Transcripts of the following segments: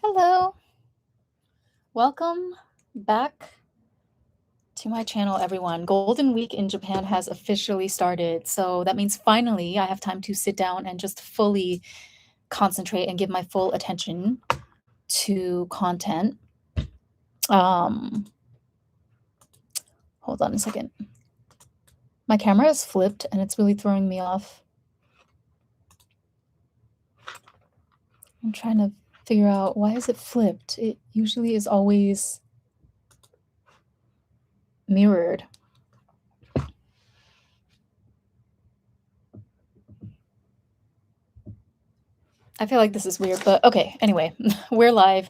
Hello, welcome back to my channel, everyone. Golden Week in Japan has officially started, so that means finally I have time to sit down and just fully concentrate and give my full attention to content. Um, Hold on a second. My camera is flipped and it's really throwing me off. I'm trying to figure out why is it flipped? It usually is always mirrored. I feel like this is weird, but okay. Anyway, we're live.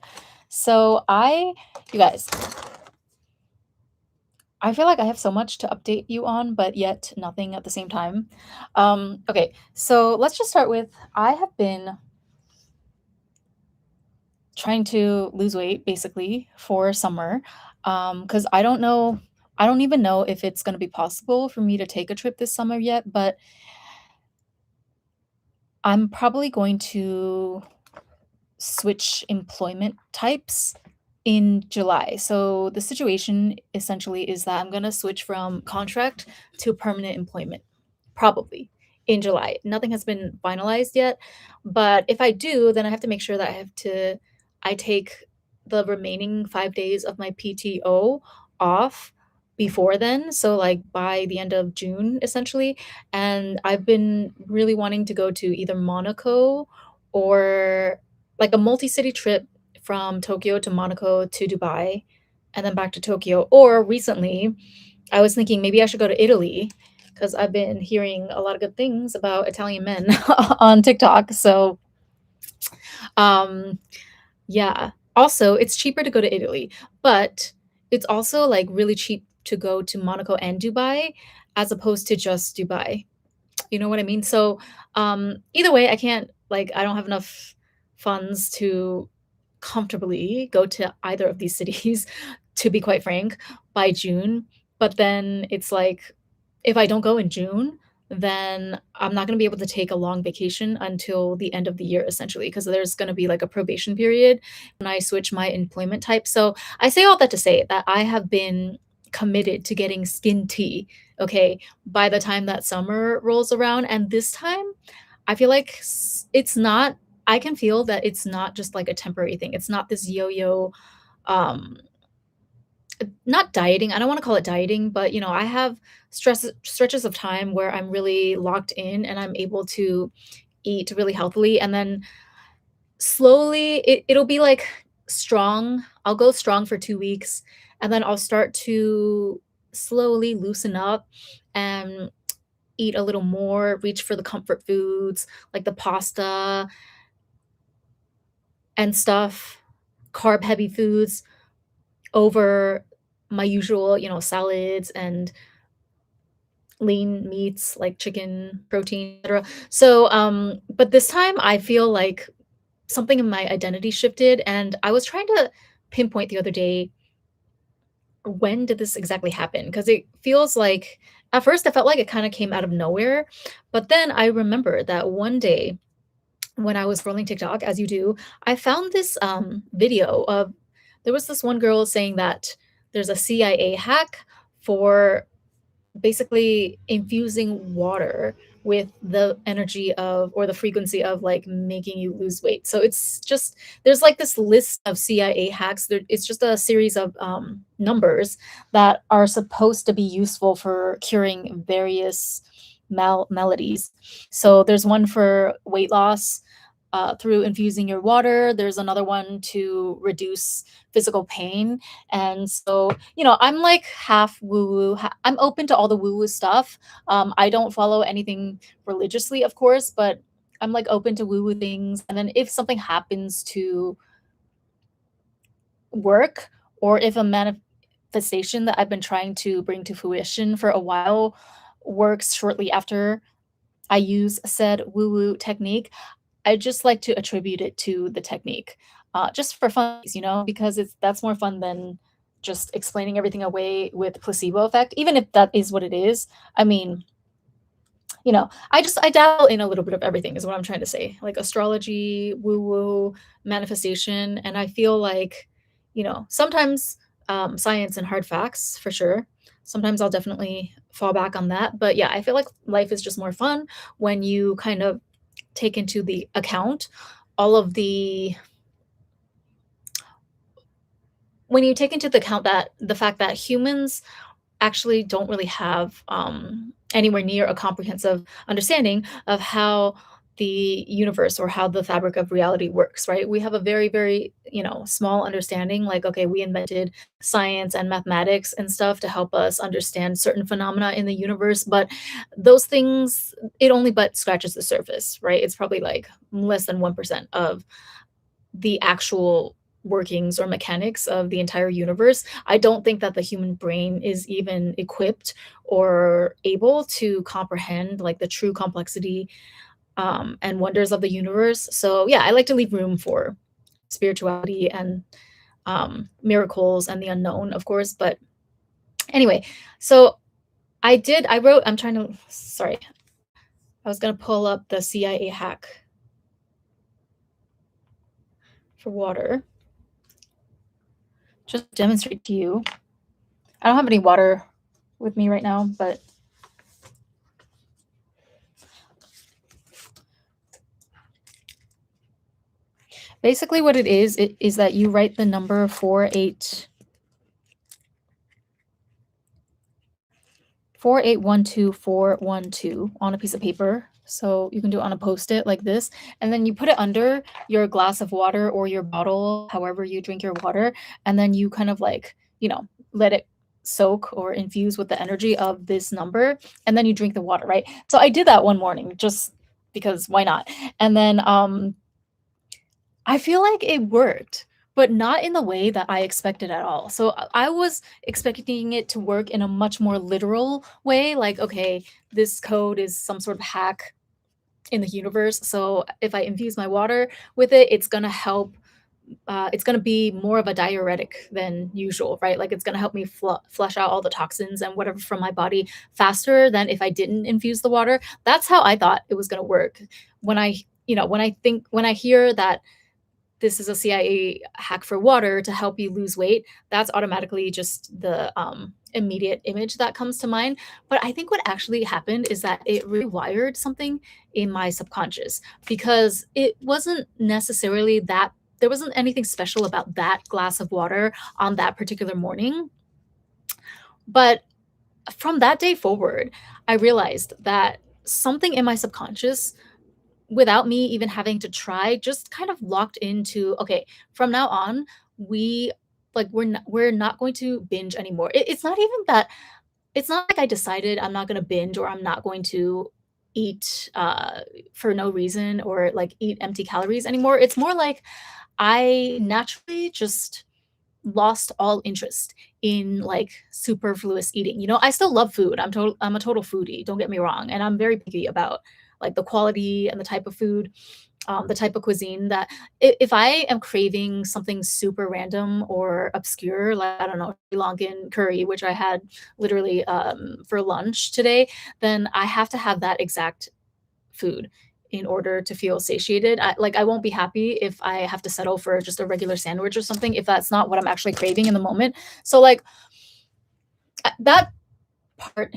So you guys, I feel like I have so much to update you on, but yet nothing at the same time. Okay, so let's just start with I have been trying to lose weight basically for summer because I don't even know if it's going to be possible for me to take a trip this summer yet, but I'm probably going to switch employment types in July. So the situation essentially is that I'm going to switch from contract to permanent employment, probably in July. Nothing has been finalized yet, but if I do, then I have to make sure that I take the remaining 5 days of my PTO off before then. So like by the end of June, essentially. And I've been really wanting to go to either Monaco or like a multi-city trip from Tokyo to Monaco to Dubai and then back to Tokyo. Or recently, I was thinking maybe I should go to Italy because I've been hearing a lot of good things about Italian men on TikTok. So, um, yeah. Also, it's cheaper to go to Italy, but it's also like really cheap to go to Monaco and Dubai as opposed to just Dubai. You know what I mean? So, either way, I don't have enough funds to comfortably go to either of these cities, to be quite frank, by June. But then it's like, if I don't go in June, then I'm not gonna be able to take a long vacation until the end of the year, essentially, because there's gonna be like a probation period when I switch my employment type. So I say all that to say that I have been committed to getting skin tea, okay, by the time that summer rolls around. And this time, I feel like it's not, I can feel that it's not just like a temporary thing. It's not this yo yo, um, not dieting. I don't want to call it dieting, but I have stretches of time where I'm really locked in and I'm able to eat really healthily. And then slowly it'll be like strong. I'll go strong for 2 weeks and then I'll start to slowly loosen up and eat a little more, reach for the comfort foods like the pasta and stuff, carb heavy foods over my usual, salads and lean meats like chicken, protein, etc. So, but this time I feel like something in my identity shifted, and I was trying to pinpoint the other day when did this exactly happen? Because it feels like at first I felt like it kind of came out of nowhere, but then I remember that one day when I was scrolling TikTok, as you do, I found this video of there was this one girl saying that there's a CIA hack for basically infusing water with the energy of or the frequency of like making you lose weight. So it's just there's like this list of CIA hacks. It's just a series of numbers that are supposed to be useful for curing various maladies. So there's one for weight loss through infusing your water. There's another one to reduce physical pain. And so, I'm like half woo woo. I'm open to all the woo woo stuff. I don't follow anything religiously, of course, but I'm like open to woo woo things. And then if something happens to work, or if a manifestation that I've been trying to bring to fruition for a while works shortly after I use said woo woo technique, I just like to attribute it to the technique, just for fun, because that's more fun than just explaining everything away with placebo effect, even if that is what it is. I mean, I dabble in a little bit of everything is what I'm trying to say, like astrology, woo woo, manifestation, and I feel like, sometimes science and hard facts for sure. Sometimes I'll definitely fall back on that, but yeah, I feel like life is just more fun when you kind of take into the account all of the when you take into the account that the fact that humans actually don't really have anywhere near a comprehensive understanding of how the universe or how the fabric of reality works, right? We have a very, very, small understanding. Like, okay, we invented science and mathematics and stuff to help us understand certain phenomena in the universe, but those things, it only but scratches the surface, right? It's probably like less than 1% of the actual workings or mechanics of the entire universe. I don't think that the human brain is even equipped or able to comprehend like the true complexity and wonders of the universe. So yeah, I like to leave room for spirituality and miracles and the unknown, of course. But anyway, so I wrote, I'm trying to, sorry, I was going to pull up the CIA hack for water, just demonstrate to you. I don't have any water with me right now, but basically what it is that you write the number 4812412 on a piece of paper. So you can do it on a post-it like this, and then you put it under your glass of water or your bottle, however you drink your water, and then you kind of like, let it soak or infuse with the energy of this number, and then you drink the water, right? So I did that one morning just because why not? And then I feel like it worked, but not in the way that I expected at all. So I was expecting it to work in a much more literal way, like, okay, this code is some sort of hack in the universe. So if I infuse my water with it, it's gonna help. It's gonna be more of a diuretic than usual, right? Like it's gonna help me flush out all the toxins and whatever from my body faster than if I didn't infuse the water. That's how I thought it was gonna work. When when I hear that this is a CIA hack for water to help you lose weight, that's automatically just the immediate image that comes to mind. But I think what actually happened is that it rewired something in my subconscious because it wasn't necessarily that, there wasn't anything special about that glass of water on that particular morning. But from that day forward, I realized that something in my subconscious, without me even having to try, just kind of locked into, okay, from now on, we we're not going to binge anymore. It's not even that, it's not like I decided I'm not going to binge or I'm not going to eat for no reason or like eat empty calories anymore. It's more like I naturally just lost all interest in like superfluous eating. I still love food. I'm a total foodie, don't get me wrong, and I'm very picky about like the quality and the type of food, the type of cuisine that if I am craving something super random or obscure, like I don't know, Sri Lankan curry, which I had literally for lunch today, then I have to have that exact food in order to feel satiated. I won't be happy if I have to settle for just a regular sandwich or something if that's not what I'm actually craving in the moment. So like that part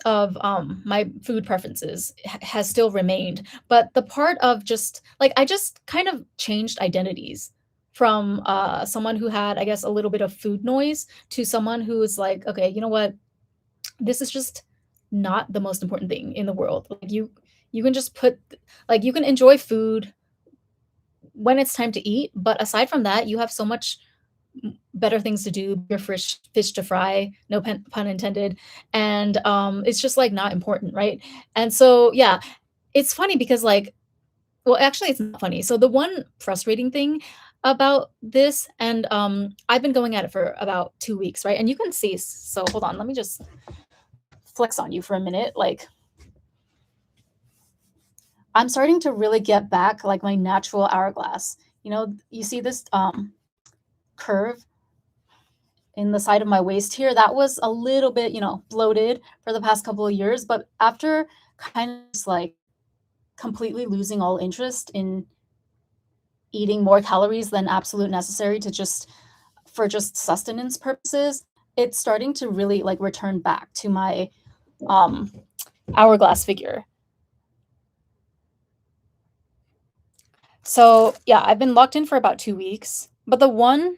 of my food preferences has still remained, but the part of just like I just kind of changed identities from someone who had, I guess, a little bit of food noise to someone who is like, okay, you know what, this is just not the most important thing in the world. Like you can just put, like, you can enjoy food when it's time to eat, but aside from that, you have so much better things to do, your fish to fry, no pun intended, and it's just like not important, right? And so yeah, it's funny because like, well, actually, it's not funny. So the one frustrating thing about this, and I've been going at it for about 2 weeks, right? And you can see. So hold on, let me just flex on you for a minute. Like I'm starting to really get back like my natural hourglass. You see this curve in the side of my waist here, that was a little bit, bloated for the past couple of years. But after kind of just like completely losing all interest in eating more calories than absolute necessary to just for just sustenance purposes, it's starting to really like return back to my um hourglass figure. So yeah, I've been locked in for about 2 weeks. But the one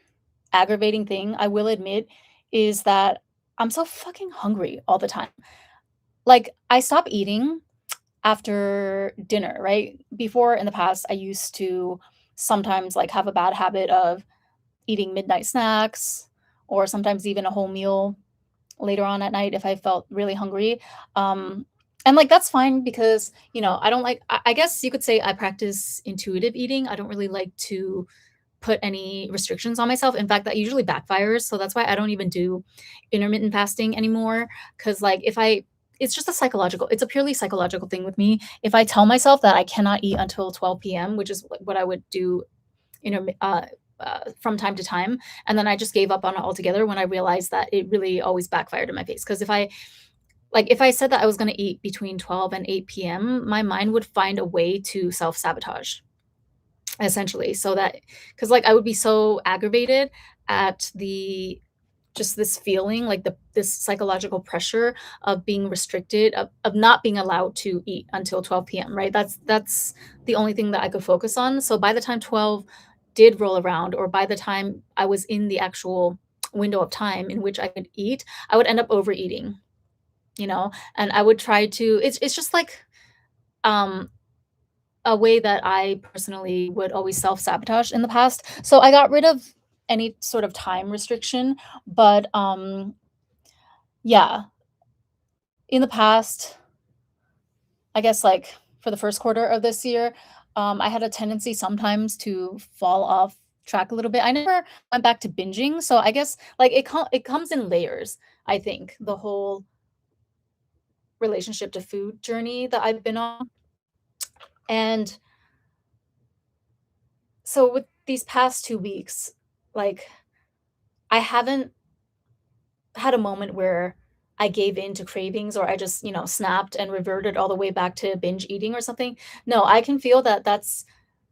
aggravating thing I will admit is that I'm so fucking hungry all the time. Like I stop eating after dinner, right? Before in the past, I used to sometimes like have a bad habit of eating midnight snacks or sometimes even a whole meal later on at night if I felt really hungry. Um, and like that's fine because I don't like. I guess you could say I practice intuitive eating. I don't really like to put any restrictions on myself. In fact, that usually backfires. So that's why I don't even do intermittent fasting anymore. Cause like if I it's just it's a purely psychological thing with me. If I tell myself that I cannot eat until 12 p.m., which is what I would do from time to time, and then I just gave up on it altogether when I realized that it really always backfired in my face. Because if I said that I was going to eat between 12 and 8 p.m., my mind would find a way to self sabotage essentially so that because like I would be so aggravated at the just this feeling like this psychological pressure of being restricted of not being allowed to eat until 12 p.m., right? That's the only thing that I could focus on. So by the time 12 did roll around, or by the time I was in the actual window of time in which I could eat, I would end up overeating, and I would try to it's just like um a way that I personally would always self-sabotage in the past. So I got rid of any sort of time restriction, but, yeah, in the past, I guess, like, for the first quarter of this year, I had a tendency sometimes to fall off track a little bit. I never went back to binging, so I guess, like, it comes in layers, I think, the whole relationship to food journey that I've been on, and so with these past 2 weeks, like, I haven't had a moment where I gave in to cravings or I just, snapped and reverted all the way back to binge eating or something. No, I can feel that that's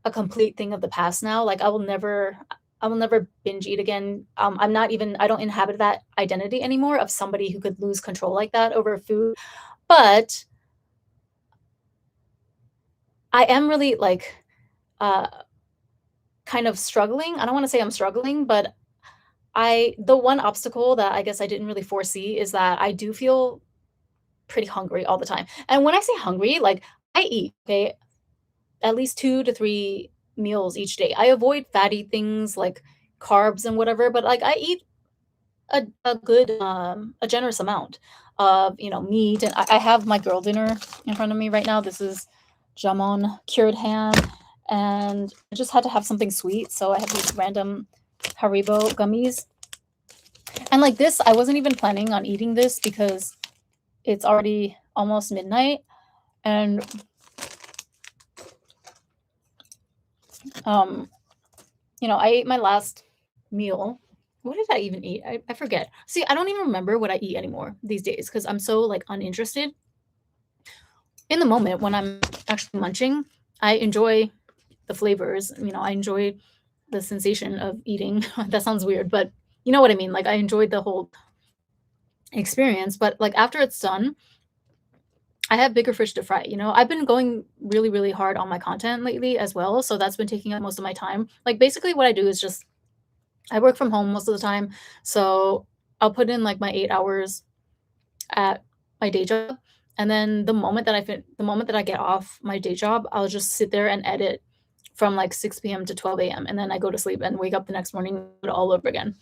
a complete thing of the past now. Like I will never binge eat again. I don't inhabit that identity anymore of somebody who could lose control like that over food. But I am really like uh kind of struggling. I don't want to say I'm struggling, but the one obstacle that I guess I didn't really foresee is that I do feel pretty hungry all the time. And when I say hungry, like I eat, okay, at least 2 to 3 meals each day. I avoid fatty things like carbs and whatever, but like I eat a good a generous amount of, meat, and I have my girl dinner in front of me right now. This is jamon cured ham, and I just had to have something sweet, so I have these random Haribo gummies. And like this, I wasn't even planning on eating this because it's already almost midnight, and um I ate my last meal. What did I even eat? I forget. See, I don't even remember what I eat anymore these days because I'm so like uninterested in the moment when I'm actually munching. I enjoy the flavors. I enjoy the sensation of eating. That sounds weird, but you know what I mean. Like I enjoyed the whole experience, but like after it's done, I have bigger fish to fry. I've been going really, really hard on my content lately as well, so that's been taking up most of my time. Like basically, what I do is just I work from home most of the time, so I'll put in like my 8 hours at my day job, and then the moment that I get off my day job, I'll just sit there and edit from like 6 p.m. to 12 a.m. and then I go to sleep and wake up the next morning and do it all over again.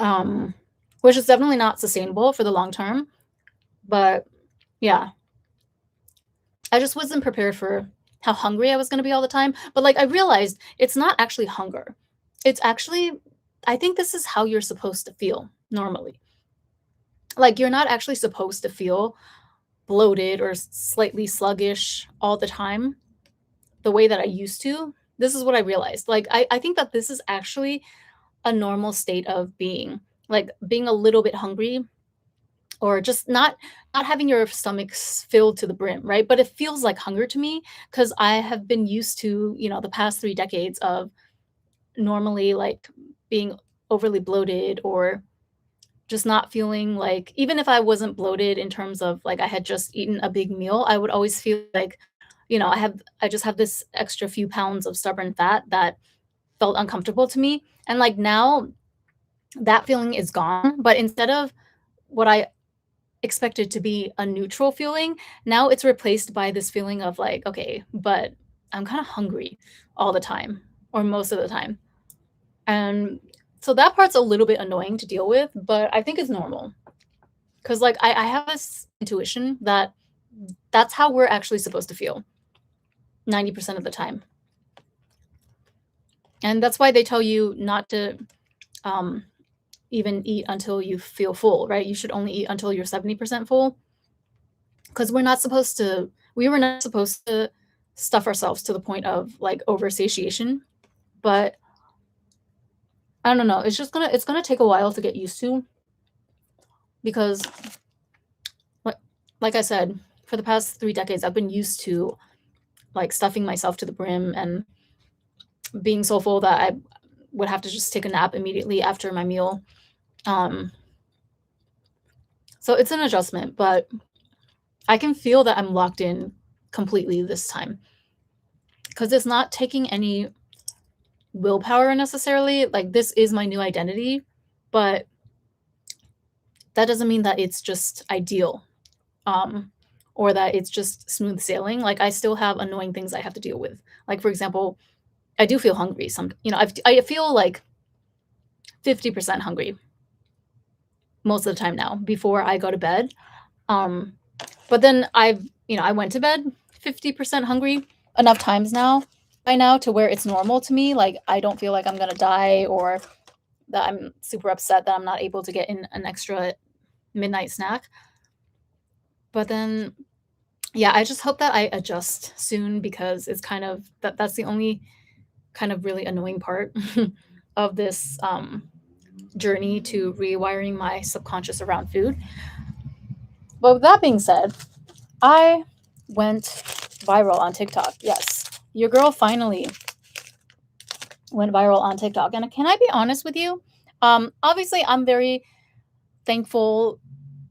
Um, which is definitely not sustainable for the long term, but yeah, I just wasn't prepared for how hungry I was going to be all the time. But like I realized it's not actually hunger. It's actually I think this is how you're supposed to feel normally. Like you're not actually supposed to feel bloated or slightly sluggish all the time the way that I used to. This is what I realized. Like I think that this is actually a normal state of being. Like being a little bit hungry or just not having your stomach filled to the brim, right? But it feels like hunger to me because I have been used to, the past 3 decades of normally like being overly bloated or just not feeling like, even if I wasn't bloated in terms of like I had just eaten a big meal, I would always feel like, I just have this extra few pounds of stubborn fat that felt uncomfortable to me. And like now that feeling is gone, but instead of what I expected to be a neutral feeling, now it's replaced by this feeling of like, okay, but I'm kind of hungry all the time or most of the time. And so that part's a little bit annoying to deal with, but I think it's normal. Because like I have this intuition that that's how we're actually supposed to feel 90% of the time. And that's why they tell you not to um, even eat until you feel full, right? You should only eat until you're 70% full. Because we were not supposed to stuff ourselves to the point of like over satiation. But I don't know. It's gonna take a while to get used to because like like I said, for the past 3 decades, I've been used to like stuffing myself to the brim and being so full that I would have to just take a nap immediately after my meal. Um, so it's an adjustment, but I can feel that I'm locked in completely this time because it's not taking any willpower necessarily. Like this is my new identity, but that doesn't mean that it's just ideal, um, or that it's just smooth sailing. Like I still have annoying things I have to deal with. Like for example, I do feel hungry. I feel like 50% hungry most of the time now before I go to bed. Um, but then I went to bed 50% hungry enough times now by now to where it's normal to me. Like I don't feel like I'm gonna die or that I'm super upset that I'm not able to get in an extra midnight snack. But then yeah, I just hope that I adjust soon because it's kind of that's the only kind of really annoying part of this journey to rewiring my subconscious around food. But with that being said, I went viral on TikTok. Yes, your girl finally went viral on TikTok. And can I be honest with you? Obviously, I'm very thankful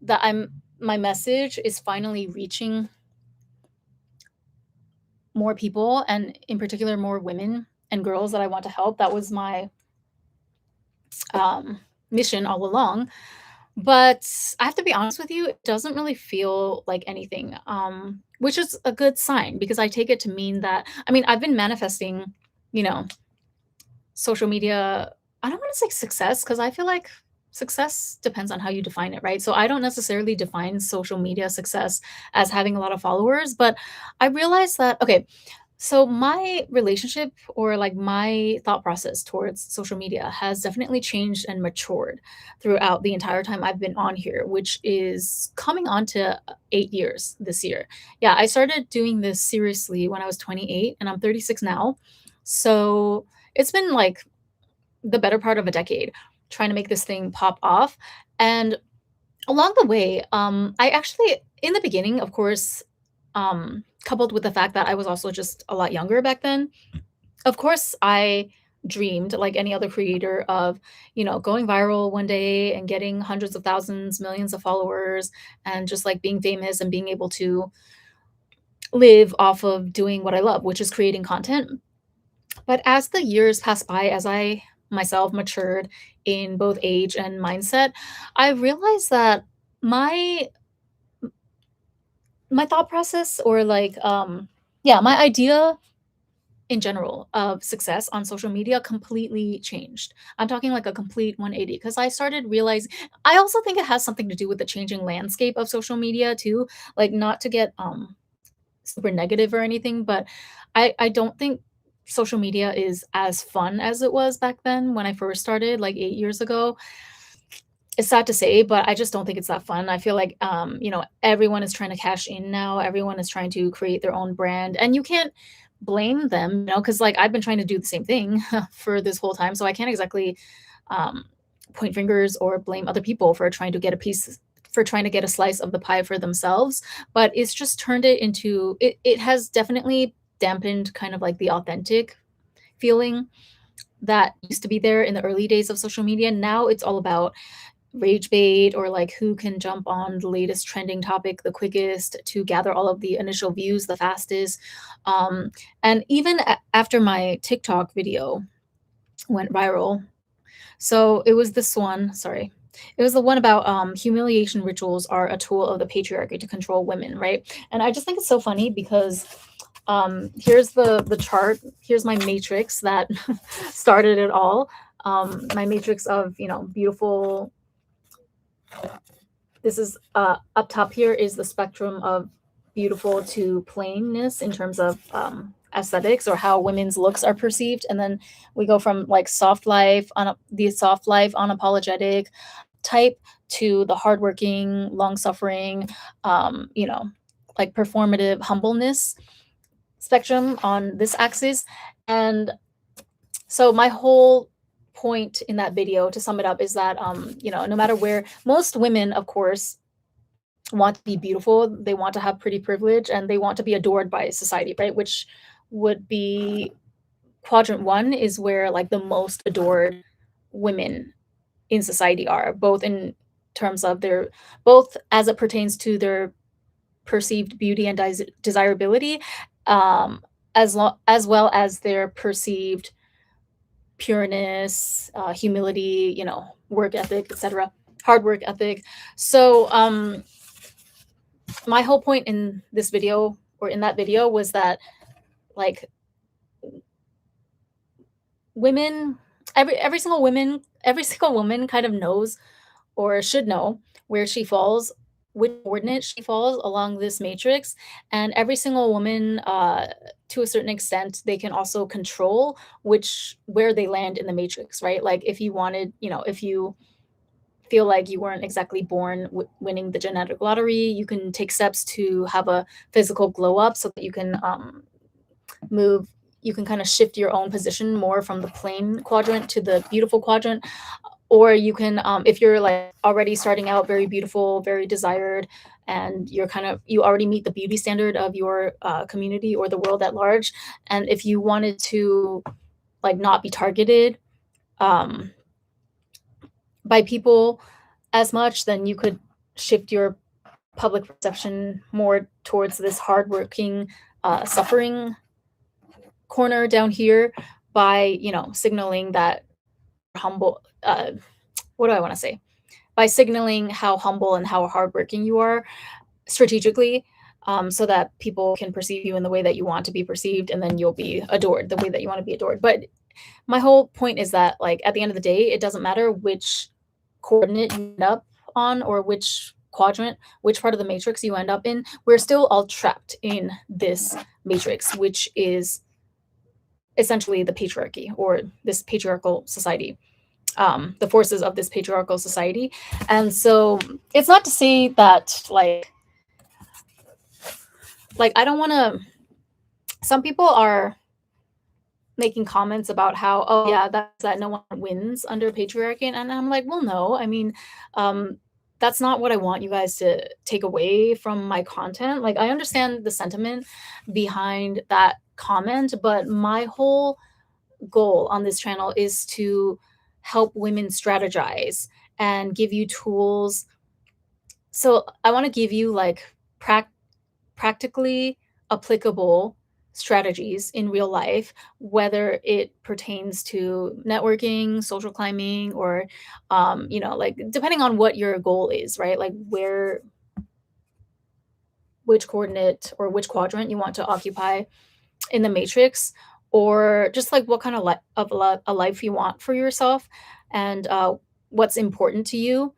that my message is finally reaching more people, and in particular, more women and girls that I want to help. That was my um, mission all along. But I have to be honest with you, it doesn't really feel like anything, which is a good sign because I take it to mean that, I mean, I've been manifesting, you know, social media. I don't want to say success because I feel like success depends on how you define it, right? So I don't necessarily define social media success as having a lot of followers, but I realized that, okay, so my relationship or like my thought process towards social media has definitely changed and matured throughout the entire time I've been on here, which is coming on to 8 years this year. Yeah, I started doing this seriously when I was 28 and I'm 36 now. So it's been like the better part of a decade trying to make this thing pop off. And along the way, I actually, in the beginning, of course, coupled with the fact that I was also just a lot younger back then, of course, I dreamed like any other creator of, going viral one day and getting hundreds of thousands, millions of followers, and just like being famous and being able to live off of doing what I love, which is creating content. But as the years passed by, as I myself matured in both age and mindset, I realized that my my thought process or like yeah, my idea in general of success on social media completely changed. I'm talking like a complete 180 because I started realizing I also think it has something to do with the changing landscape of social media too. Like not to get super negative or anything, but I don't think social media is as fun as it was back then when I first started like 8 years ago. It's sad to say, but I just don't think it's that fun. I feel like everyone is trying to cash in now. Everyone is trying to create their own brand, and you can't blame them, because like I've been trying to do the same thing for this whole time, so I can't exactly um, point fingers or blame other people for trying to get a piece for trying to get a slice of the pie for themselves, but it's just turned it into it has definitely dampened kind of like the authentic feeling that used to be there in the early days of social media. Now it's all about rage bait or like who can jump on the latest trending topic the quickest to gather all of the initial views the fastest. Um, and even after my TikTok video went viral, so it was this one, sorry. It was the one about humiliation rituals are a tool of the patriarchy to control women, right? And I just think it's so funny because here's the chart. Here's my matrix that started it all. My matrix of beautiful. This is up top here is the spectrum of beautiful to plainness in terms of aesthetics or how women's looks are perceived, and then we go from like soft life on the soft life unapologetic type to the hardworking, long suffering, like performative humbleness spectrum on this axis. And so my whole point in that video, to sum it up, is that no matter where, most women, of course, want to be beautiful, they want to have pretty privilege, and they want to be adored by society, right? Which would be quadrant one is where like the most adored women in society are, both in terms of their both as it pertains to their perceived beauty and desirability, um, as well as their perceived pureness, humility, work ethic, etc., hard work ethic. So my whole point in this video or in that video was that like women, every single woman kind of knows or should know where she falls, which coordinate she falls along this matrix. And every single woman, to a certain extent, they can also control where they land in the matrix, right? Like if you wanted, if you feel like you weren't exactly born winning the genetic lottery, you can take steps to have a physical glow up so that you can move you can kind of shift your own position more from the plain quadrant to the beautiful quadrant. Or you can, if you're like already starting out very beautiful, very desired, and you already meet the beauty standard of your community or the world at large, and if you wanted to like not be targeted um, by people as much, then you could shift your public perception more towards this hardworking, suffering corner down here by signaling that humble. What do I want to say? By signaling how humble and how hardworking you are strategically, so that people can perceive you in the way that you want to be perceived, and then you'll be adored the way that you want to be adored. But my whole point is that, like, at the end of the day, it doesn't matter which coordinate you end up on or which quadrant, which part of the matrix you end up in. We're still all trapped in this matrix, which is essentially the patriarchy or this patriarchal society, the forces of this patriarchal society. And so it's not to say that like I don't want to. Some people are making comments about how, oh yeah, that's that no one wins under patriarchy, and I'm like, well, no, I mean, um, that's not what I want you guys to take away from my content. Like I understand the sentiment behind that comment, but my whole goal on this channel is to help women strategize and give you tools. So I want to give you like practically applicable strategies in real life, whether it pertains to networking, social climbing, or like depending on what your goal is, right? Like which coordinate or which quadrant you want to occupy in the matrix, or just like what kind of a life you want for yourself, and what's important to you,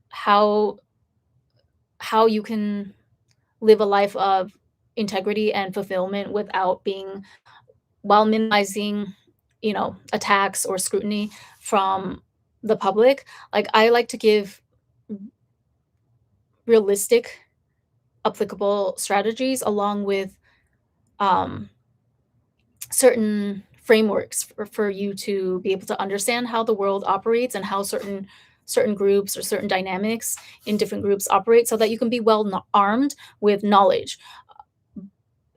how you can live a life of integrity and fulfillment without being while minimizing attacks or scrutiny from the public. Like I like to give realistic applicable strategies along with um, certain frameworks for you to be able to understand how the world operates and how certain certain groups or certain dynamics in different groups operate, so that you can be well armed with knowledge,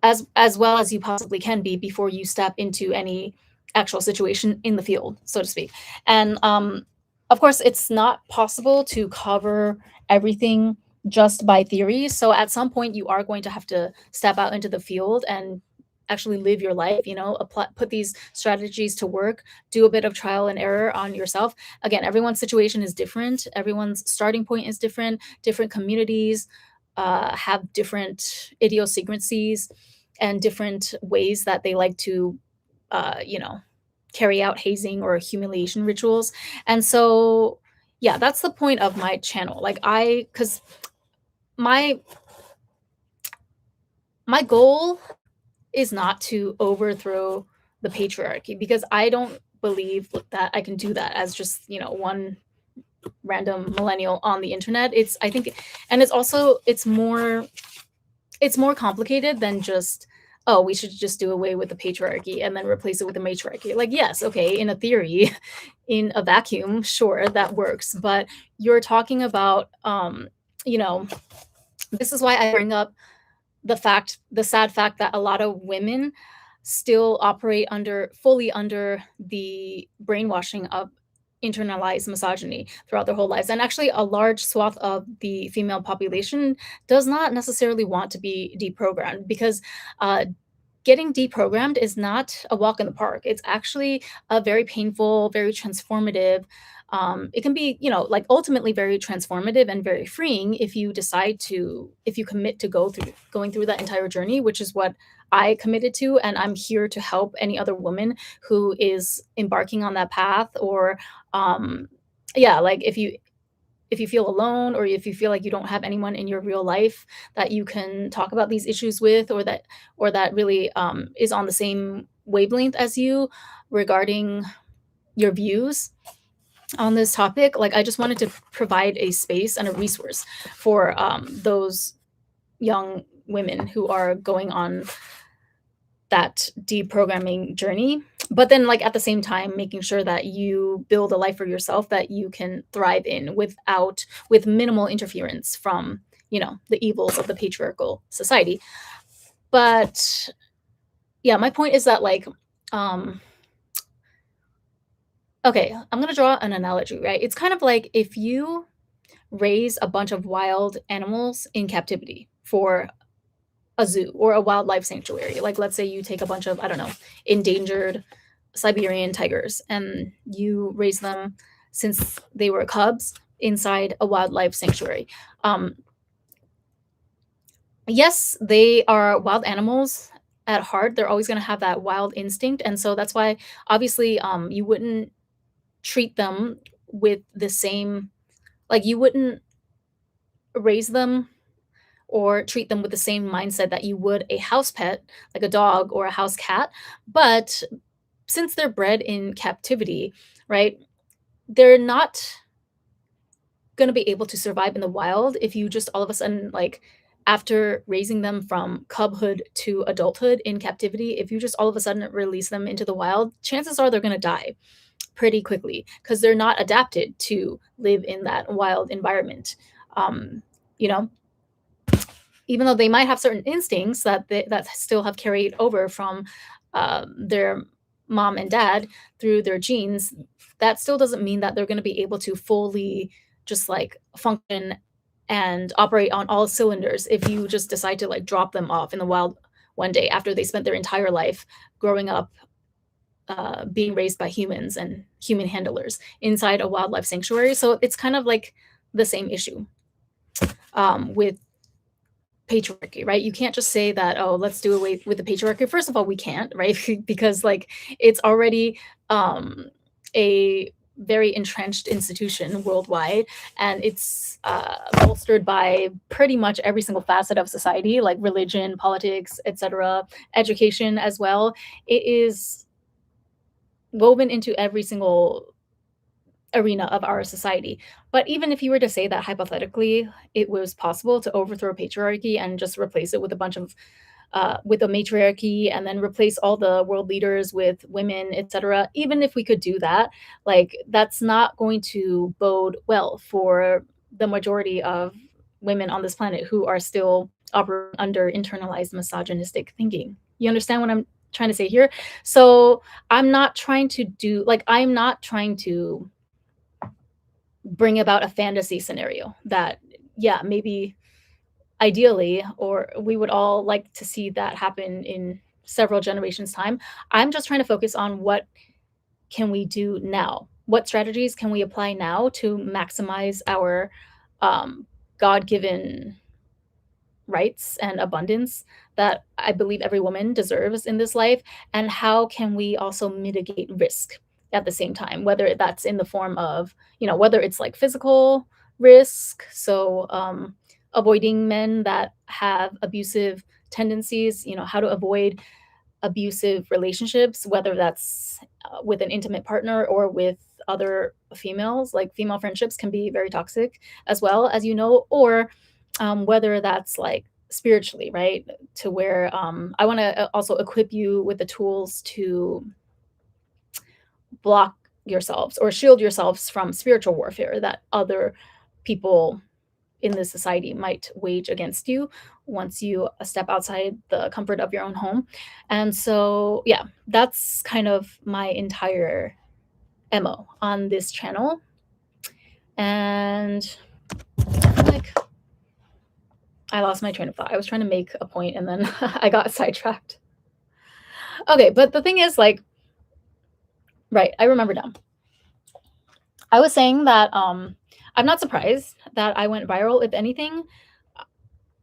as well as you possibly can be before you step into any actual situation in the field, so to speak. And of course, it's not possible to cover everything just by theory. So at some point, you are going to have to step out into the field and actually live your life, apply, put these strategies to work, do a bit of trial and error on yourself. Again, everyone's situation is different, everyone's starting point is different, different communities have different idiosyncrasies and different ways that they like to, carry out hazing or humiliation rituals. And so, yeah, that's the point of my channel. Because my my goal is not to overthrow the patriarchy, because I don't believe that I can do that as just one random millennial on the internet. It's I think, and it's also it's more complicated than just, oh, we should just do away with the patriarchy and then replace it with the matriarchy. Like, yes, okay, in a theory, in a vacuum, sure, that works. But you're talking about, you know, this is why I bring up the sad fact that a lot of women still operate fully under the brainwashing of internalized misogyny throughout their whole lives. And actually, a large swath of the female population does not necessarily want to be deprogrammed, because uh, getting deprogrammed is not a walk in the park. It's actually a very painful, very transformative. It can be, like ultimately very transformative and very freeing if you if you commit to going through that entire journey, which is what I committed to. And I'm here to help any other woman who is embarking on that path, or, yeah, like if you feel alone, or if you feel like you don't have anyone in your real life that you can talk about these issues with, or that really is on the same wavelength as you regarding your views on this topic, like I just wanted to provide a space and a resource for those young women who are going on that deprogramming journey, but then like at the same time making sure that you build a life for yourself that you can thrive in with minimal interference from the evils of the patriarchal society. But yeah, my point is that, like, um okay, I'm going to draw an analogy, right? It's kind of like if you raise a bunch of wild animals in captivity for a zoo or a wildlife sanctuary. Like, let's say you take a bunch of, I don't know, endangered Siberian tigers, and you raise them since they were cubs inside a wildlife sanctuary. Um, yes, they are wild animals at heart. They're always going to have that wild instinct. And so that's why, obviously, you wouldn't treat them with the same, like, you wouldn't raise them or treat them with the same mindset that you would a house pet, like a dog or a house cat. But since they're bred in captivity, right, they're not going to be able to survive in the wild if you just all of a sudden, like, after raising them from cubhood to adulthood in captivity, if you just all of a sudden release them into the wild, chances are they're going to die pretty quickly, because they're not adapted to live in that wild environment. Um, you know, even though they might have certain instincts that still have carried over from their mom and dad through their genes, that still doesn't mean that they're going to be able to fully just like function and operate on all cylinders if you just decide to like drop them off in the wild one day after they spent their entire life growing up being raised by humans and human handlers inside a wildlife sanctuary. So it's kind of like the same issue with patriarchy, right? You can't just say that, oh, let's do away with the patriarchy. First of all, we can't, right? Because like it's already a very entrenched institution worldwide, and it's bolstered by pretty much every single facet of society, like religion, politics, etc., education as well. It is woven into every single arena of our society. But even if you were to say that hypothetically it was possible to overthrow patriarchy and just replace it with a bunch of with a matriarchy and then replace all the world leaders with women, etc. Even if we could do that, like that's not going to bode well for the majority of women on this planet who are still operating under internalized misogynistic thinking. You understand what I'm trying to say here? So I'm not trying to bring about a fantasy scenario that, yeah, maybe ideally, or we would all like to see that happen in several generations time. I'm just trying to focus on what can we do now, what strategies can we apply now to maximize our god-given rights and abundance that I believe every woman deserves in this life, and how can we also mitigate risk at the same time, whether that's in the form of, whether it's like physical risk, so avoiding men that have abusive tendencies, how to avoid abusive relationships, whether that's with an intimate partner or with other females. Like female friendships can be very toxic as well, as you know, or whether that's like spiritually, right? To where I want to also equip you with the tools to block yourselves or shield yourselves from spiritual warfare that other people in this society might wage against you once you step outside the comfort of your own home. And so, yeah, that's kind of my entire MO on this channel. And like, I lost my train of thought. I was trying to make a point and then I got sidetracked. Okay, but the thing is, like, right, I remember now. I was saying that I'm not surprised that I went viral. If anything,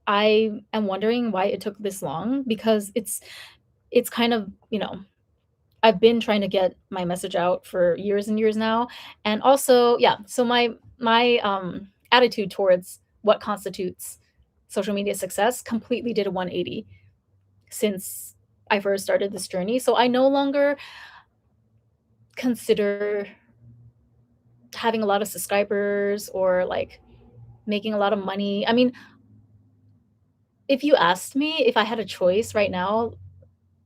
I am wondering why it took this long, because it's kind of, I've been trying to get my message out for years and years now. And also, yeah, so my attitude towards what constitutes social media success completely did a 180 since I first started this journey. So I no longer consider having a lot of subscribers or like making a lot of money. I mean, if you asked me if I had a choice right now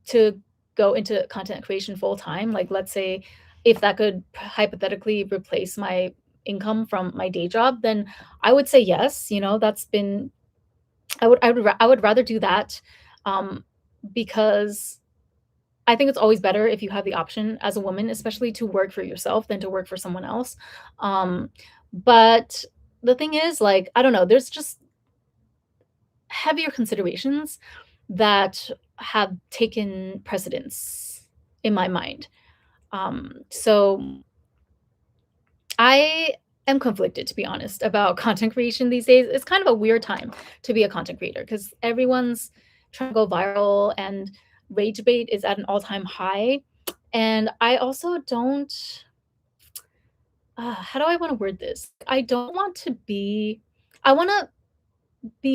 to go into content creation full time, like let's say if that could hypothetically replace my income from my day job, then I would say yes. That's been I would rather do that, um, because I think it's always better if you have the option as a woman, especially to work for yourself than to work for someone else. But the thing is, like, I don't know, there's just heavier considerations that have taken precedence in my mind. So I am conflicted, to be honest, about content creation these days. It's kind of a weird time to be a content creator because everyone's trying to go viral and rage bait is at an all-time high. And I also don't, how do I want to word this? I want to be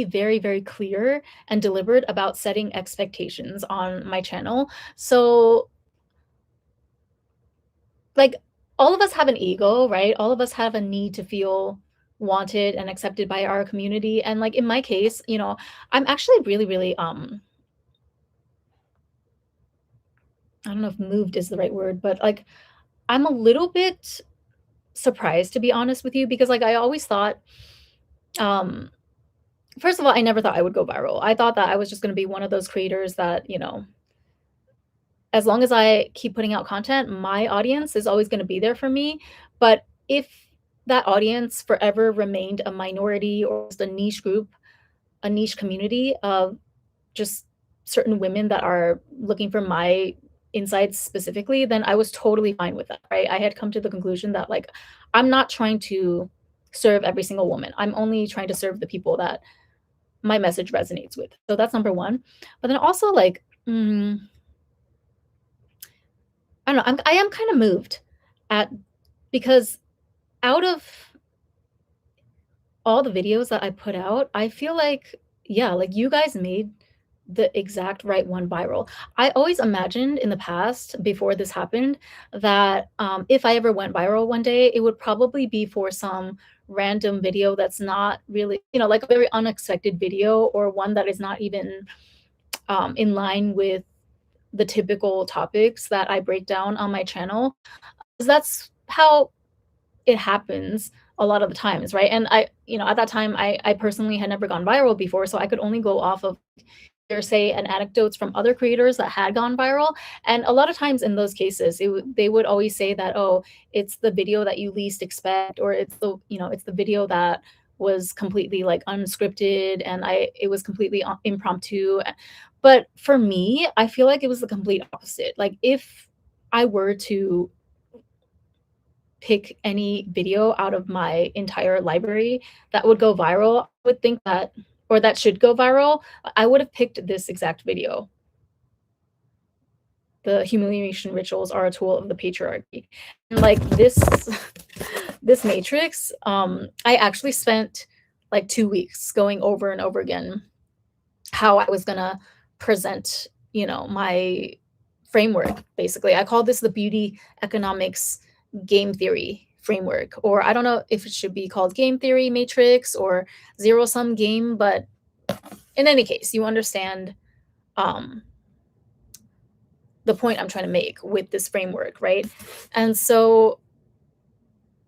very, very clear and deliberate about setting expectations on my channel. So, like, all of us have an ego, right? All of us have a need to feel wanted and accepted by our community. And like in my case, I'm actually really, really I don't know if moved is the right word, but like I'm a little bit surprised, to be honest with you, because like I always thought, um first of all, I never thought I would go viral. I thought that I was just going to be one of those creators that, as long as I keep putting out content, my audience is always going to be there for me. But if that audience forever remained a minority or just a niche group, a niche community of just certain women that are looking for my insights specifically, then I was totally fine with that, right? I had come to the conclusion that like I'm not trying to serve every single woman. I'm only trying to serve the people that my message resonates with. So that's number one. But then also like I don't know, I am kind of moved at because out of all the videos that I put out, I feel like, yeah, like you guys made the exact right one viral. I always imagined in the past, before this happened, that if I ever went viral one day, it would probably be for some random video that's not really, like a very unexpected video or one that is not even in line with the typical topics that I break down on my channel. 'Cause that's how it happens a lot of the times, right? And at that time, I personally had never gone viral before, so I could only go off of hearsay and anecdotes from other creators that had gone viral. And a lot of times in those cases, they would always say that, oh, it's the video that you least expect, or it's the video that was completely like unscripted and it was completely impromptu. But for me, I feel like it was the complete opposite. Like if I were to pick any video out of my entire library that would go viral, I would think that, or that should go viral, I would have picked this exact video. The humiliation rituals are a tool of the patriarchy. And like this this matrix, I actually spent like 2 weeks going over and over again how I was gonna present, my framework, basically. I call this the beauty economics game theory framework, or I don't know if it should be called game theory matrix or zero sum game, but in any case, you understand um, the point I'm trying to make with this framework, right? And so,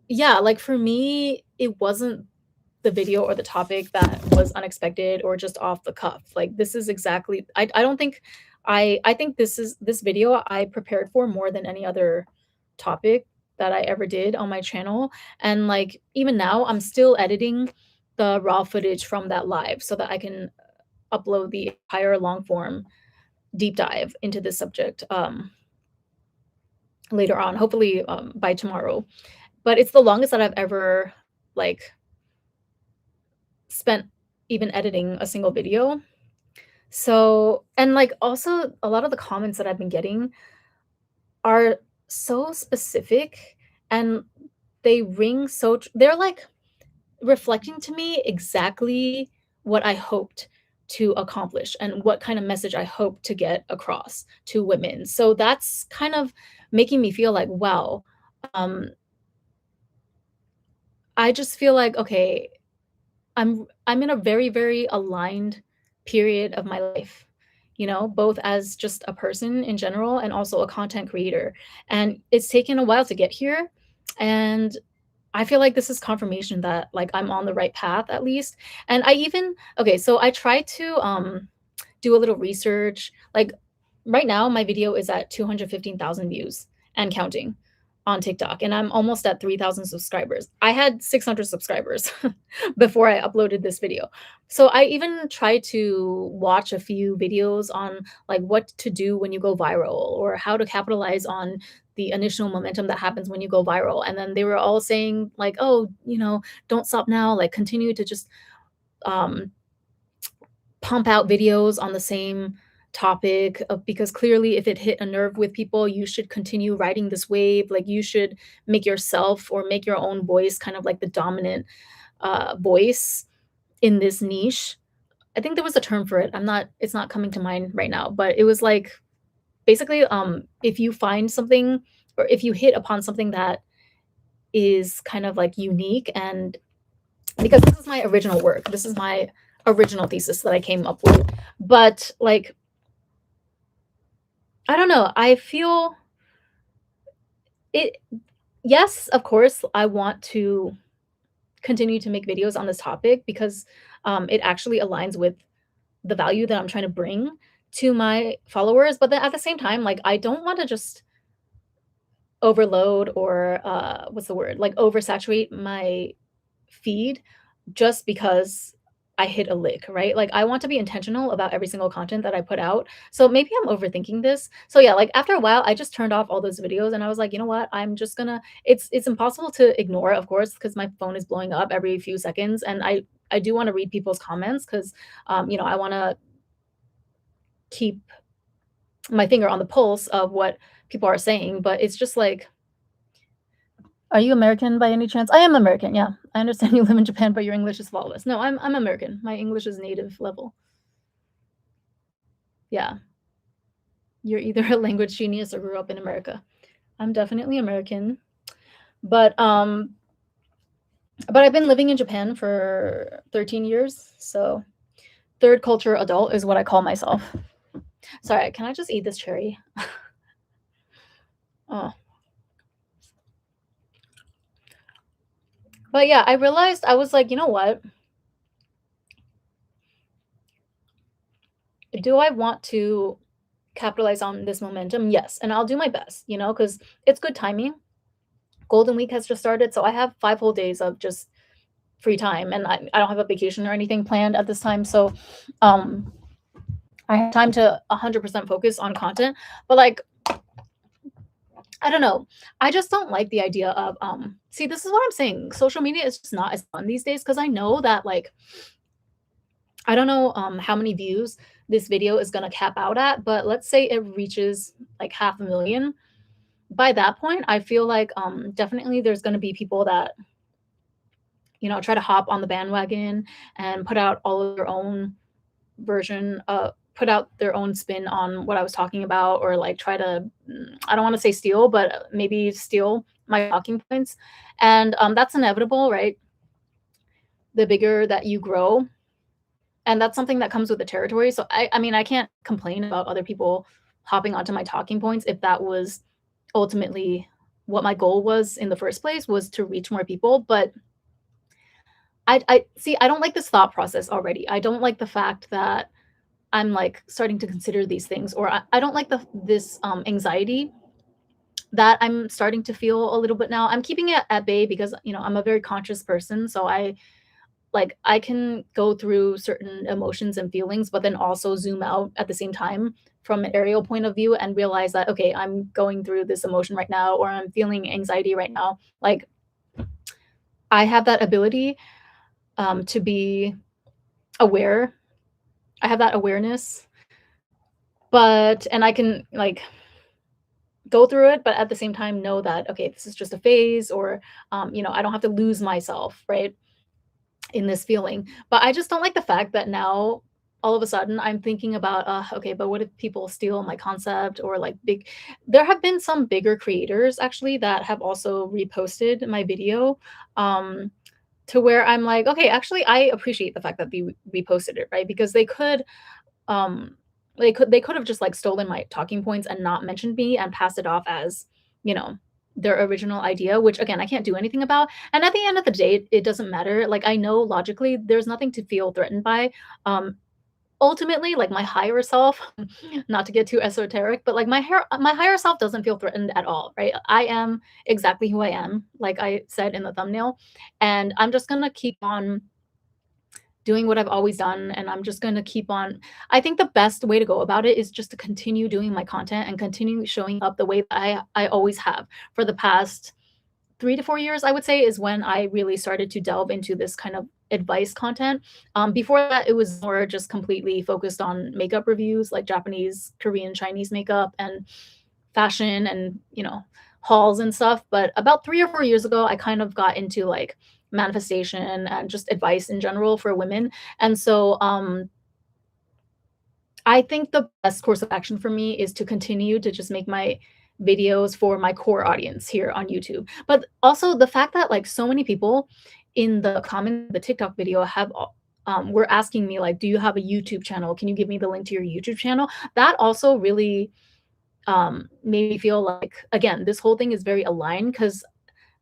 yeah, like for me, it wasn't the video or the topic that was unexpected or just off the cuff. Like this is exactly I don't think I think this video I prepared for more than any other topic that I ever did on my channel. And like even now I'm still editing the raw footage from that live so that I can upload the entire long form deep dive into this subject later on, hopefully by tomorrow. But it's the longest that I've ever like spent even editing a single video. So, and like also a lot of the comments that I've been getting are so specific and they ring so they're like reflecting to me exactly what I hoped to accomplish and what kind of message I hope to get across to women. So that's kind of making me feel like, wow, um, I just feel like, okay, I'm in a very, very aligned period of my life, both as just a person in general and also a content creator. And it's taken a while to get here. And I feel like this is confirmation that like I'm on the right path at least. And I even okay, so I tried to do a little research. Like right now my video is at 215,000 views and counting on TikTok, and I'm almost at 3,000 subscribers. I had 600 subscribers before I uploaded this video. So I even tried to watch a few videos on like what to do when you go viral or how to capitalize on the initial momentum that happens when you go viral. And then they were all saying like, oh, don't stop now, like continue to just um pump out videos on the same topic because clearly if it hit a nerve with people, you should continue riding this wave. Like you should make yourself or make your own voice kind of like the dominant voice in this niche. I think there was a term for it. It's not coming to mind right now, but it was like basically if you find something or if you hit upon something that is kind of like unique, and because this is my original work, this is my original thesis that I came up with. But like I don't know, I feel it yes, of course, I want to continue to make videos on this topic because it actually aligns with the value that I'm trying to bring to my followers. But then at the same time, like I don't want to just overload or what's the word? Like oversaturate my feed just because I hit a lick, right? Like I want to be intentional about every single content that I put out. So maybe I'm overthinking this. So yeah, like after a while I just turned off all those videos and I was like, you know what? I'm just gonna it's impossible to ignore, of course, because my phone is blowing up every few seconds and I do want to read people's comments because I want to keep my finger on the pulse of what people are saying, but it's just like, are you American by any chance? I am American, yeah. I understand you live in Japan, but your English is flawless. No, I'm American. My English is native level. Yeah. You're either a language genius or grew up in America. I'm definitely American. But I've been living in Japan for 13 years, so third culture adult is what I call myself. Sorry, can I just eat this cherry? Oh. But yeah, I realized I was like, you know what? Do I want to capitalize on this momentum? Yes. And I'll do my best, because it's good timing. Golden Week has just started. So I have 5 whole days of just free time and I don't have a vacation or anything planned at this time. So um I have time to 100% focus on content. But like, I don't know. I just don't like the idea of see, this is what I'm saying. Social media is just not as fun these days because I know that like I don't know how many views this video is going to cap out at, but let's say it reaches like half a million. By that point, I feel like definitely there's going to be people that try to hop on the bandwagon and put out all of their own put out their own spin on what I was talking about, or like try to, I don't want to say steal, but maybe steal my talking points. And that's inevitable, right? The bigger that you grow. And that's something that comes with the territory. So I mean, I can't complain about other people hopping onto my talking points if that was ultimately what my goal was in the first place, was to reach more people. But I see, I don't like this thought process already. I don't like the fact that I'm like starting to consider these things, or I don't like this anxiety that I'm starting to feel a little bit now. I'm keeping it at bay because I'm a very conscious person, so I can go through certain emotions and feelings, but then also zoom out at the same time from an aerial point of view and realize that okay, I'm going through this emotion right now, or I'm feeling anxiety right now. Like I have that ability to be aware. I have that awareness, but and I can like go through it, but at the same time know that okay, this is just a phase, or I don't have to lose myself, right, in this feeling. But I just don't like the fact that now all of a sudden I'm thinking about okay, but what if people steal my concept, or like big there have been some bigger creators actually that have also reposted my video, um to where I'm like, okay, actually I appreciate the fact that they reposted it, right? Because um they could have just like stolen my talking points and not mentioned me and passed it off as you know their original idea, which again I can't do anything about. And at the end of the day, it doesn't matter. Like I know logically there's nothing to feel threatened by. Ultimately, like my higher self, not to get too esoteric, but like my higher self doesn't feel threatened at all, right? I am exactly who I am, like I said in the thumbnail, and I'm just gonna keep on doing what I've always done, and I'm just going to keep on. I think the best way to go about it is just to continue doing my content and continue showing up the way that I always have for the past 3 to 4 years, I would say, is when I really started to delve into this kind of advice content. Before that, it was more just completely focused on makeup reviews, like Japanese, Korean, Chinese makeup, and fashion, and hauls and stuff. But about 3 or 4 years ago, I kind of got into like manifestation and just advice in general for women. And so I think the best course of action for me is to continue to just make my videos for my core audience here on YouTube. But also the fact that like so many people in the comment the TikTok video were asking me like, do you have a YouTube channel? Can you give me the link to your YouTube channel? That also really made me feel like, again, this whole thing is very aligned because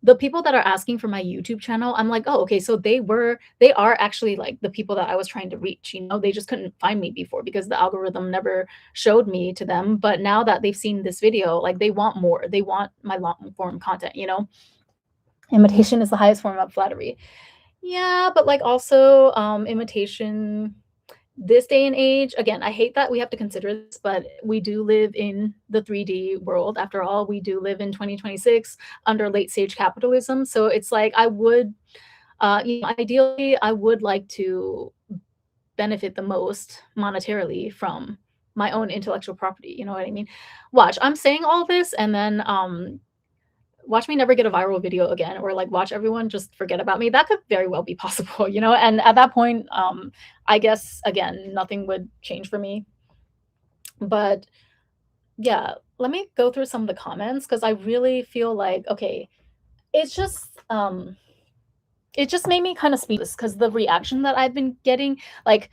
the people that are asking for my YouTube channel, I'm like, "Oh, okay, so they are actually, like, the people that I was trying to reach," They just couldn't find me before because the algorithm never showed me to them, but now that they've seen this video, like, they want more. They want my long form content? Imitation is the highest form of flattery. Yeah, but, like, also, imitation this day and age, again, I hate that we have to consider this, but we do live in the 3D world. After all, we do live in 2026 under late stage capitalism. So it's like I would, ideally, I would like to benefit the most monetarily from my own intellectual property. You know what I mean? Watch, I'm saying all this, and then watch me never get a viral video again, or like watch everyone just forget about me. That could very well be possible, and at that point I guess again nothing would change for me. But yeah, let me go through some of the comments because I really feel like okay, it's just it just made me kind of speechless because the reaction that I've been getting, like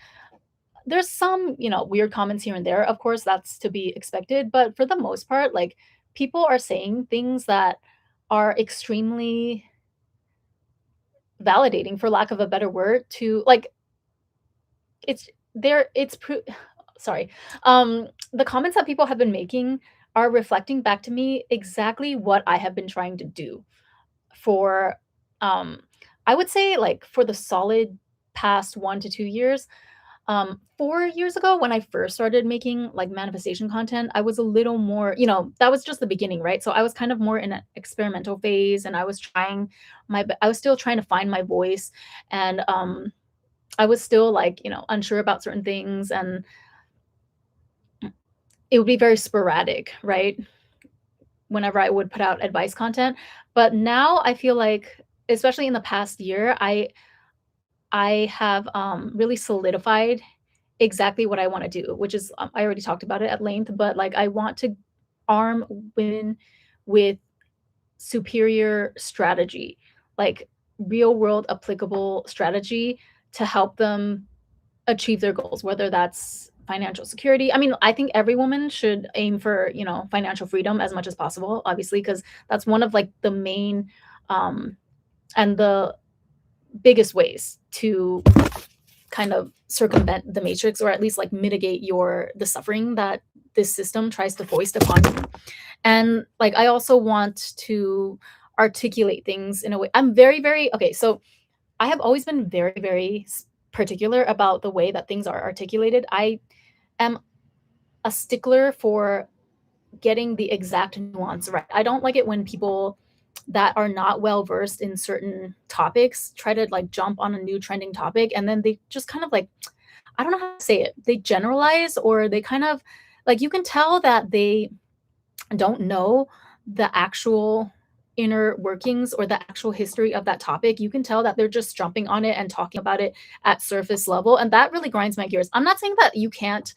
there's some, weird comments here and there, of course, that's to be expected, but for the most part, like, people are saying things that are extremely validating, for lack of a better word, to like, it's there it's pro sorry. The comments that people have been making are reflecting back to me exactly what I have been trying to do for, um, I would say, like, for the solid past 1 to 2 years. 4 years ago, when I first started making, like, manifestation content, I was a little more, that was just the beginning, right? So I was kind of more in an experimental phase, and I was still trying to find my voice, and, I was still, like, unsure about certain things, and it would be very sporadic, right? Whenever I would put out advice content. But now I feel like, especially in the past year, I have, really solidified exactly what I wanna do, which is, I already talked about it at length, but, like, I want to arm women with superior strategy, like, real world applicable strategy to help them achieve their goals, whether that's financial security. I mean, I think every woman should aim for, financial freedom as much as possible, obviously, because that's one of, like, the main, um, and the biggest ways to kind of circumvent the matrix, or at least, like, mitigate the suffering that this system tries to foist upon you. And, like, I also want to articulate things in a way. I'm very, very okay. So I have always been very, very particular about the way that things are articulated. I am a stickler for getting the exact nuance right. I don't like it when people that are not well versed in certain topics try to, like, jump on a new trending topic, and then they just kind of, like, I don't know how to say it. They generalize, or they kind of, like, you can tell that they don't know the actual inner workings or the actual history of that topic. You can tell that they're just jumping on it and talking about it at surface level, and that really grinds my gears. I'm not saying that you can't,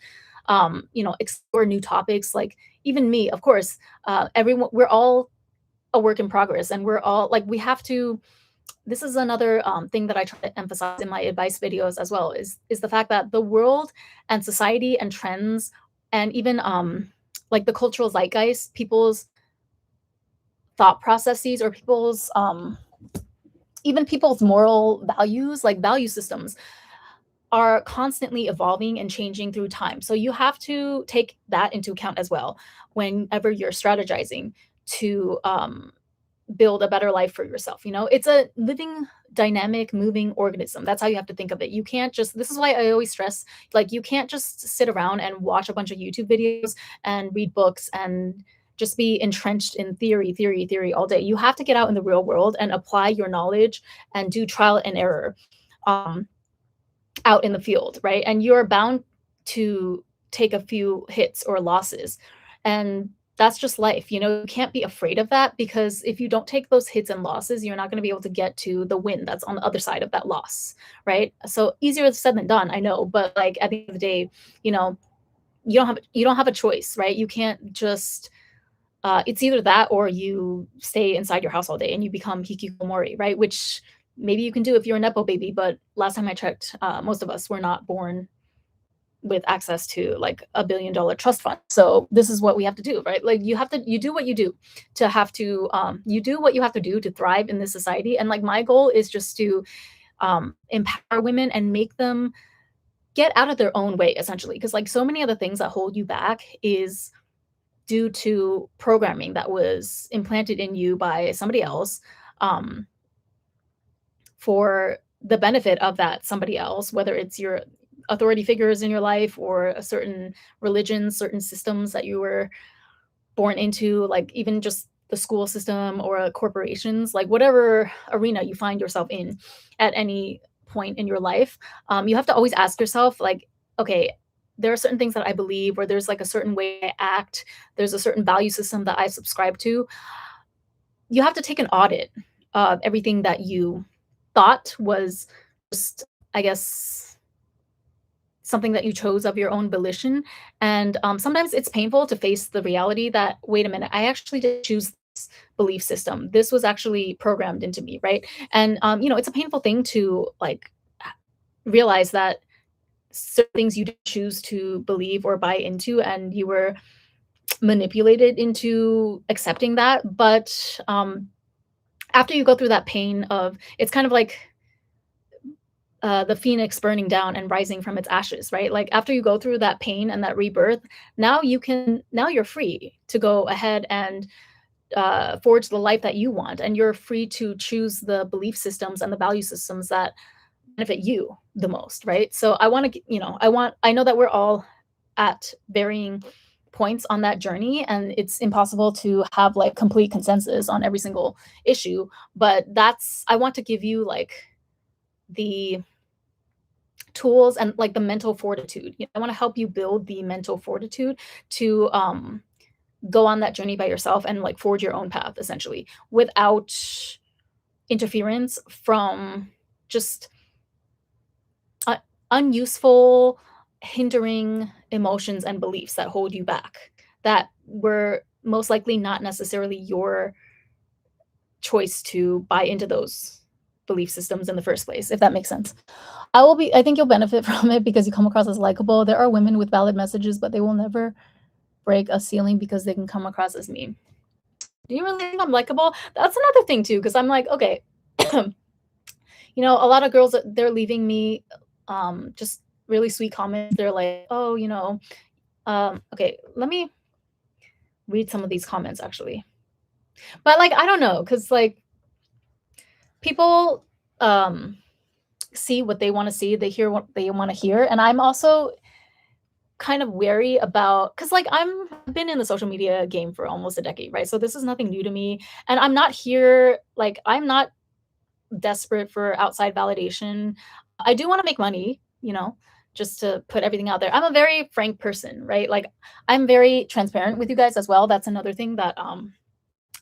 explore new topics. Like, even me, of course, everyone, we're all a work in progress, and we're all like, we have to. This is another, thing that I try to emphasize in my advice videos as well, is the fact that the world and society and trends, and even, like, the cultural zeitgeist, people's thought processes, or people's, even people's moral values, like value systems, are constantly evolving and changing through time. So you have to take that into account as well whenever you're strategizing to, build a better life for yourself. It's a living, dynamic, moving organism. That's how you have to think of it. You can't just, this is why I always stress, like, you can't just sit around and watch a bunch of YouTube videos and read books and just be entrenched in theory, theory, theory all day. You have to get out in the real world and apply your knowledge and do trial and error, um, out in the field, right? And you're bound to take a few hits or losses. And that's just life. You can't be afraid of that, because if you don't take those hits and losses, you're not going to be able to get to the win that's on the other side of that loss, right? So easier said than done, I know, but, like, at the end of the day, you know, you don't have a choice, right? You can't just, it's either that, or you stay inside your house all day and you become hikikomori, right? Which maybe you can do if you're a nepo baby, but last time I checked, most of us were not born with access to, like, $1 billion trust fund. So this is what we have to do, right? Like, you do what you do to have to, you do what you have to do to thrive in this society. And, like, my goal is just to, empower women and make them get out of their own way, essentially. Because, like, so many of the things that hold you back is due to programming that was implanted in you by somebody else, um, for the benefit of that somebody else, whether it's your authority figures in your life, or a certain religion, certain systems that you were born into, like, even just the school system, or corporations, like, whatever arena you find yourself in at any point in your life. You have to always ask yourself, like, okay, there are certain things that I believe, or there's, like, a certain way I act, there's a certain value system that I subscribe to. You have to take an audit of everything that you thought was just, I guess, something that you chose of your own volition. And, sometimes it's painful to face the reality that, wait a minute, I actually did choose this belief system. This was actually programmed into me, right? And, it's a painful thing to, like, realize that certain things you didn't choose to believe or buy into, and you were manipulated into accepting that. But after you go through that pain of, it's kind of like the phoenix burning down and rising from its ashes, right? Like after you go through that pain and that rebirth, now you're free to go ahead and forge the life that you want, and you're free to choose the belief systems and the value systems that benefit you the most, right? So I want to, I know that we're all at varying points on that journey, and it's impossible to have like complete consensus on every single issue, but that's, I want to give you like the tools and like the mental fortitude. I want to help you build the mental fortitude to go on that journey by yourself and like forge your own path essentially, without interference from just uh, unuseful, hindering emotions and beliefs that hold you back, that were most likely not necessarily your choice to buy into those belief systems in the first place, if that makes sense. I think you'll benefit from it because you come across as likable. There are women with valid messages, but they will never break a ceiling because they can come across as mean. Do you really think I'm likable? That's another thing too, because I'm like, okay, a lot of girls, they're leaving me just really sweet comments. They're like, oh, okay, let me read some of these comments actually. But like, I don't know, because like people see what they want to see, they hear what they want to hear. And I'm also kind of wary about, because like I've been in the social media game for almost a decade, right? So this is nothing new to me. And I'm not here, like, I'm not desperate for outside validation. I do want to make money, just to put everything out there. I'm a very frank person, right? Like I'm very transparent with you guys as well. That's another thing that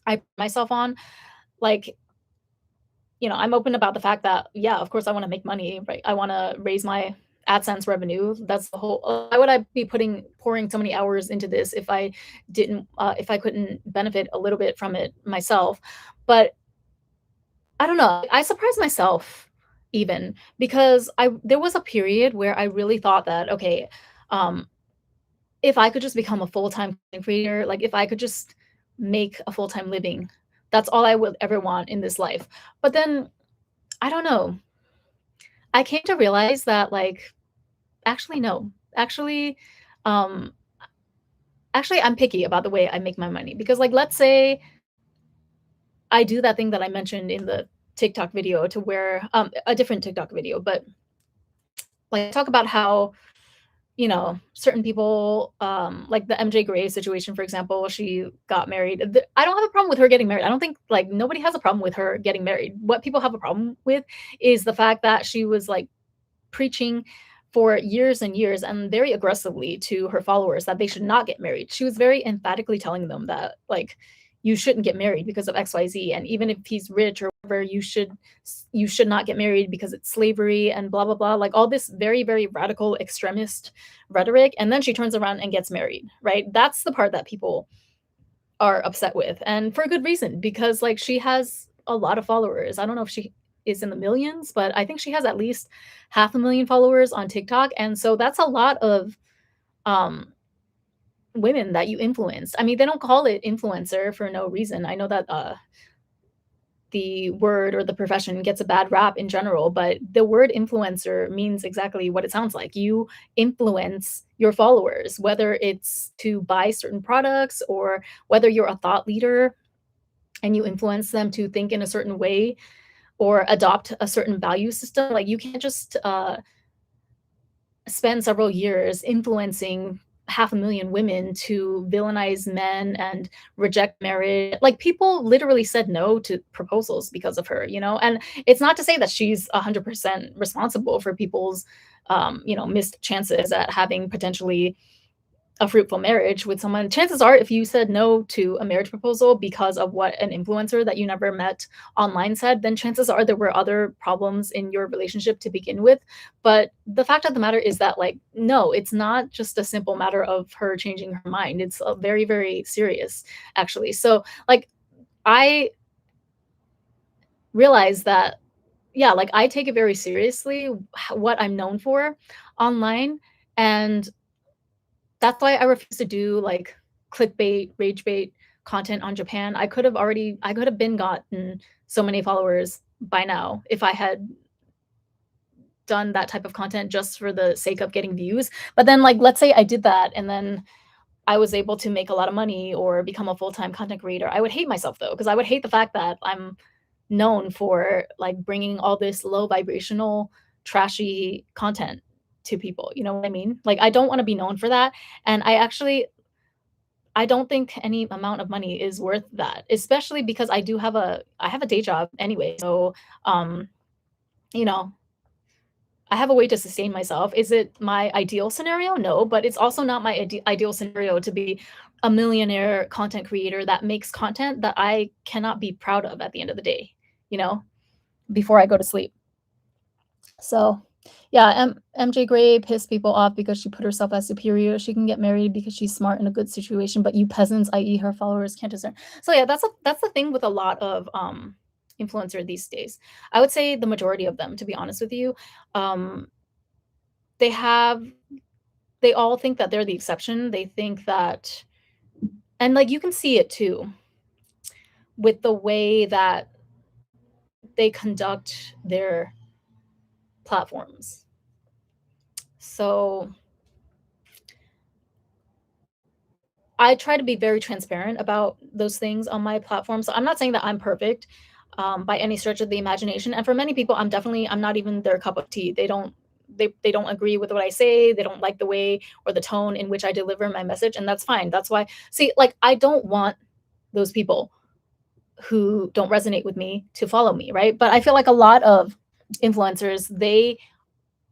I put myself on. Like, I'm open about the fact that, yeah, of course I want to make money, right? I want to raise my AdSense revenue. That's the whole, why would I be pouring so many hours into this if I didn't, if I couldn't benefit a little bit from it myself? But I don't know. I surprised myself even because there was a period where I really thought that, okay, um, if I could just become a full-time content creator, like if I could just make a full-time living, that's all I would ever want in this life. But then I don't know. I came to realize that like actually no. Um actually I'm picky about the way I make my money, because like let's say I do that thing that I mentioned in the TikTok video, to where a different TikTok video, but like talk about how certain people, like the MJ Gray situation, for example, she got married. I don't have a problem with her getting married. I don't think, like, nobody has a problem with her getting married. What people have a problem with is the fact that she was like preaching for years and years and very aggressively to her followers that they should not get married. She was very emphatically telling them that, like, you shouldn't get married because of XYZ, and even if he's rich or whatever, you should not get married because it's slavery and blah blah blah, like all this very very radical extremist rhetoric. And then she turns around and gets married, right? That's the part that people are upset with, and for good reason, because like she has a lot of followers. I don't know if she is in the millions, but I think she has at least half a million followers on TikTok, and so that's a lot of um women that you influence. I mean, they don't call it influencer for no reason. I know that the word or the profession gets a bad rap in general, but the word influencer means exactly what it sounds like. You influence your followers, whether it's to buy certain products or whether you're a thought leader and you influence them to think in a certain way or adopt a certain value system. Like you can't just spend several years influencing half a million women to villainize men and reject marriage. Like people literally said no to proposals because of her, and it's not to say that she's 100% responsible for people's missed chances at having potentially a fruitful marriage with someone. Chances are, if you said no to a marriage proposal because of what an influencer that you never met online said, then chances are there were other problems in your relationship to begin with. But the fact of the matter is that, like, no, it's not just a simple matter of her changing her mind. It's a very, very serious, actually. So, like, I realized that, yeah, like, I take it very seriously, what I'm known for online, and that's why I refuse to do, like, clickbait, rage bait content on Japan. I could have been gotten so many followers by now if I had done that type of content just for the sake of getting views. But then, like, let's say I did that and then I was able to make a lot of money or become a full-time content creator. I would hate myself though, because I would hate the fact that I'm known for like bringing all this low vibrational, trashy content to people. You know what I mean? Like, I don't want to be known for that. And I don't think any amount of money is worth that, especially because I have a day job anyway. So, um, you know, I have a way to sustain myself. Is it my ideal scenario? No, but it's also not my ideal scenario to be a millionaire content creator that makes content that I cannot be proud of at the end of the day, you know, before I go to sleep. So, yeah, MJ Gray pissed people off because she put herself as superior. She can get married because she's smart in a good situation, but you peasants, i.e., her followers, can't discern. So yeah, that's the thing with a lot of influencer these days. I would say the majority of them, to be honest with you, um, they have they all think that they're the exception. They think that, and like you can see it too with the way that they conduct their platforms. So I try to be very transparent about those things on my platform. So I'm not saying that I'm perfect by any stretch of the imagination. And for many people, I'm not even their cup of tea. They don't agree with what I say. They don't like the way or the tone in which I deliver my message, and that's fine. That's why, see, like I don't want those people who don't resonate with me to follow me, right? But I feel like a lot of influencers, they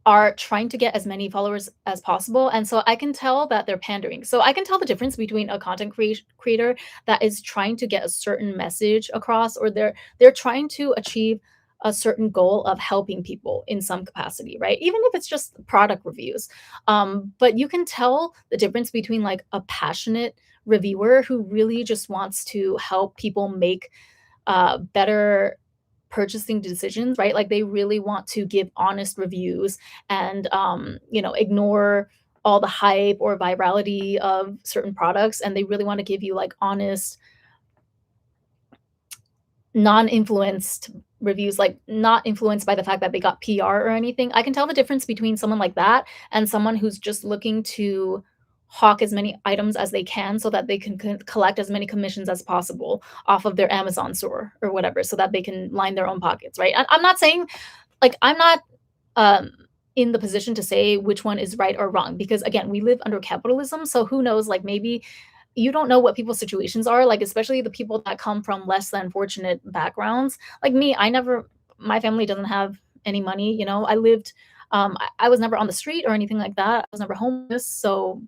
are trying to get as many followers as possible, and so I can tell that they're pandering. So I can tell the difference between a creator that is trying to get a certain message across, or they're trying to achieve a certain goal of helping people in some capacity, right? Even if it's just product reviews. But you can tell the difference between like a passionate reviewer who really just wants to help people make better purchasing decisions, right? Like they really want to give honest reviews and ignore all the hype or virality of certain products, and they really want to give you like honest, non-influenced reviews, like not influenced by the fact that they got PR or anything. I can tell the difference between someone like that and someone who's just looking to hawk as many items as they can so that they can collect as many commissions as possible off of their Amazon store or whatever, so that they can line their own pockets, right? I'm not saying like I'm not um in the position to say which one is right or wrong, because again, we live under capitalism, so who knows, like maybe you don't know what people's situations are, like especially the people that come from less than fortunate backgrounds. Like me, my family doesn't have any money, I lived I was never on the street or anything like that. I was never homeless, so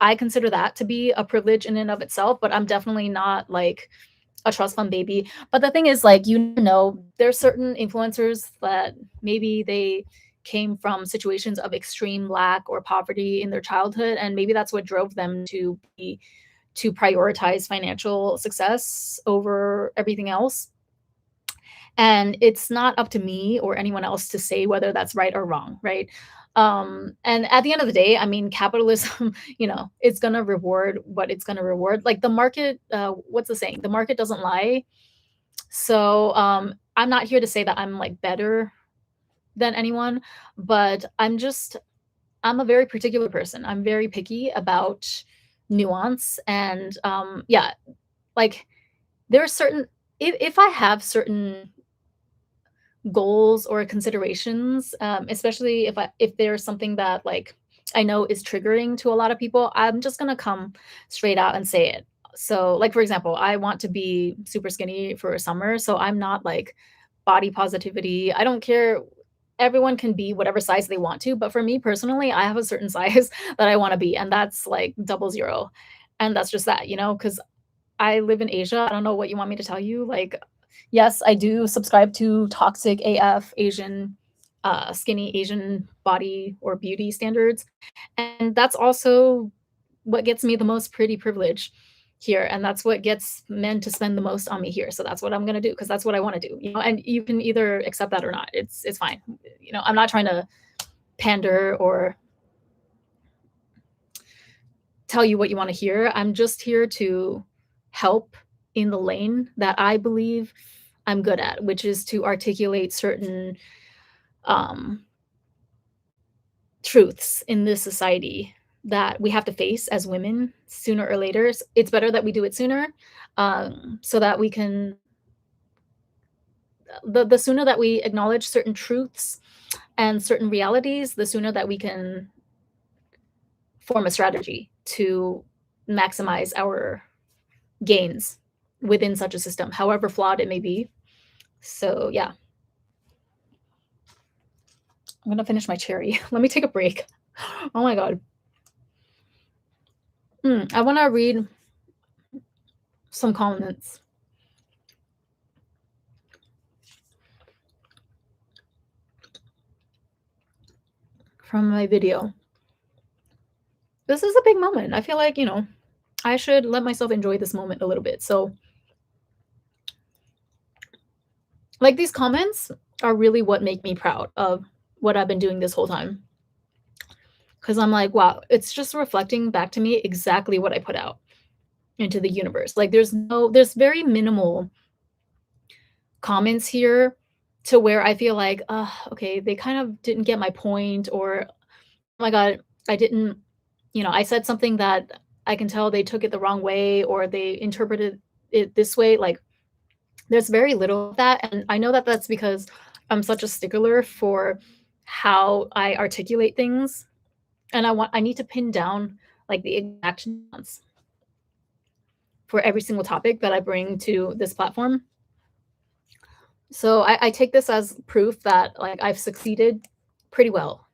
I consider that to be a privilege in and of itself, but I'm definitely not like a trust fund baby. But the thing is, like, there's certain influencers that maybe they came from situations of extreme lack or poverty in their childhood, and maybe that's what drove them to prioritize financial success over everything else. And it's not up to me or anyone else to say whether that's right or wrong, right? And at the end of the day, I mean, capitalism, it's gonna reward what it's gonna reward. Like the market, what's the saying? The market doesn't lie. So I'm not here to say that I'm like better than anyone, but I'm a very particular person. I'm very picky about nuance. And yeah, like there are certain, if I have certain goals or considerations, especially if there's something that like I know is triggering to a lot of people, I'm just gonna come straight out and say it. So, like for example, I want to be super skinny for summer, so I'm not like body positivity. I don't care. Everyone can be whatever size they want to, but for me personally, I have a certain size that I want to be, and that's like double zero. And that's just that, because I live in Asia. I don't know what you want me to tell you. Like, yes, I do subscribe to toxic AF Asian, skinny Asian body or beauty standards. And that's also what gets me the most pretty privilege. here, and that's what gets men to spend the most on me here. So that's what I'm gonna do because that's what I want to do. And you can either accept that or not. It's fine. I'm not trying to pander or tell you what you want to hear. I'm just here to help in the lane that I believe I'm good at, which is to articulate certain um, truths in this society that we have to face as women sooner or later. It's better that we do it sooner, so that we can. The sooner that we acknowledge certain truths and certain realities, the sooner that we can form a strategy to maximize our gains within such a system, however flawed it may be. So, yeah, I'm gonna finish my cherry. Let me take a break. Oh my god. I want to read some comments from my video. This is a big moment. I feel like, I should let myself enjoy this moment a little bit. So, like, these comments are really what make me proud of what I've been doing this whole time. Because I'm like, wow, it's just reflecting back to me exactly what I put out into the universe. Like, there's very minimal comments here to where I feel like, okay, they kind of didn't get my point, or oh my god, I didn't, I said something that I can tell they took it the wrong way or they interpreted it this way. Like, there's very little of that, and I know that that's because I'm such a stickler for how I articulate things, and I need to pin down like the exact nuance for every single topic that I bring to this platform. So I take this as proof that like I've succeeded pretty well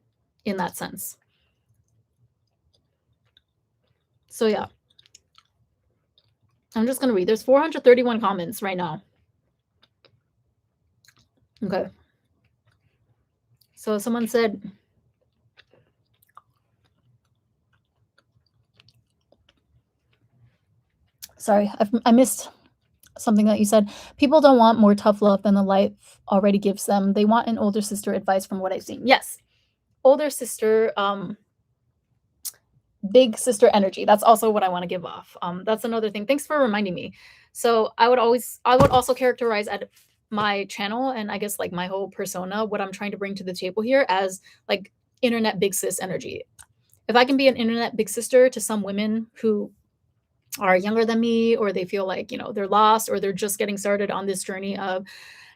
in that sense. So yeah, I'm just gonna read. There's 431 comments right now. Okay. So someone said, sorry, I missed something that you said. People don't want more tough love than the life already gives them. They want an older sister advice from what I've seen. Yes. Older sister, big sister energy. That's also what I want to give off. That's another thing. Thanks for reminding me. So I would also characterize at my channel and I guess like my whole persona, what I'm trying to bring to the table here as like internet big sis energy. If I can be an internet big sister to some women who are younger than me, or they feel like, they're lost, or they're just getting started on this journey of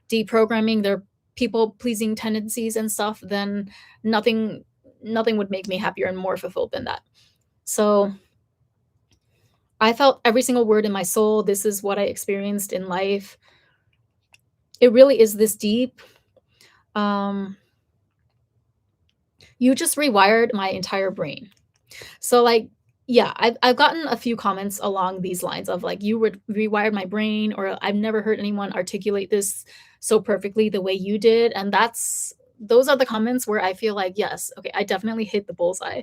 deprogramming their people pleasing tendencies and stuff, then nothing would make me happier and more fulfilled than that. So I felt every single word in my soul. This is what I experienced in life. It really is this deep. You just rewired my entire brain. So like, yeah, I've gotten a few comments along these lines of like, you would rewired my brain, or I've never heard anyone articulate this so perfectly the way you did. And those are the comments where I feel like, yes, okay, I definitely hit the bullseye.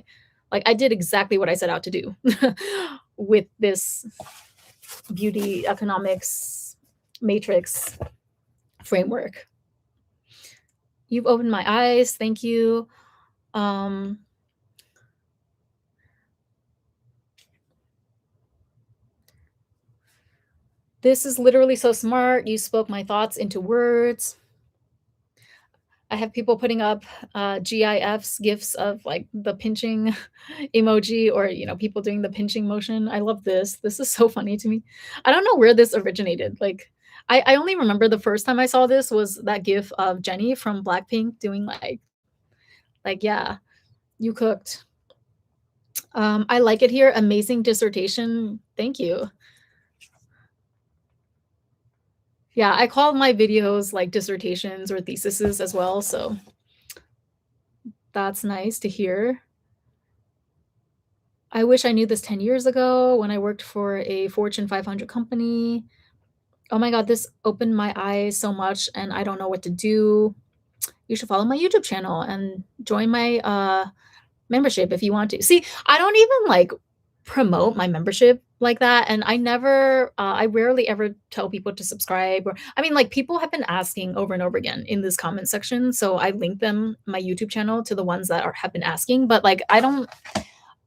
Like I did exactly what I set out to do with this beauty economics matrix framework. You've opened my eyes. Thank you. This is literally so smart. You spoke my thoughts into words. I have people putting up GIFs, gifs of like the pinching emoji, or people doing the pinching motion. I love this. This is so funny to me. I don't know where this originated. Like, I only remember the first time I saw this was that gif of Jennie from Blackpink doing like yeah, you cooked. I like it here. Amazing dissertation. Thank you. Yeah, I call my videos like dissertations or theses as well, so that's nice to hear. I wish I knew this 10 years ago when I worked for a Fortune 500 company. Oh my god, this opened my eyes so much and I don't know what to do. You should follow my YouTube channel and join my membership if you want to. See, I don't even like promote my membership like that, and I rarely ever tell people to subscribe, or I mean, like, people have been asking over and over again in this comment section, so I link them my YouTube channel to the ones that have been asking, but, like, I don't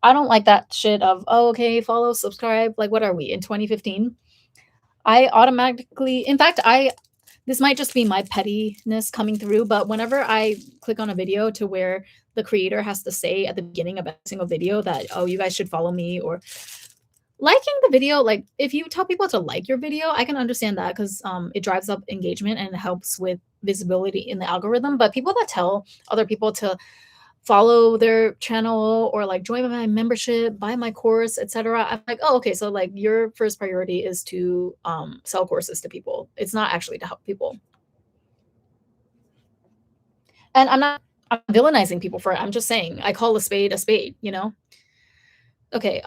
like that shit of, "Oh, okay, follow, subscribe," like, what are we, in 2015? I automatically in fact, I this might just be my pettiness coming through, but whenever I click on a video to where the creator has to say at the beginning of every single video that, "Oh, you guys should follow me," or liking the video, like, if you tell people to like your video, I can understand that 'cause, it drives up engagement and helps with visibility in the algorithm, but people that tell other people to follow their channel or, like, join my membership, buy my course, etcetera, I'm like, "Oh, okay, so, like, your first priority is to, sell courses to people. It's not actually to help people." And I'm villainizing people for it, I'm just saying, I call a spade, you know? Okay,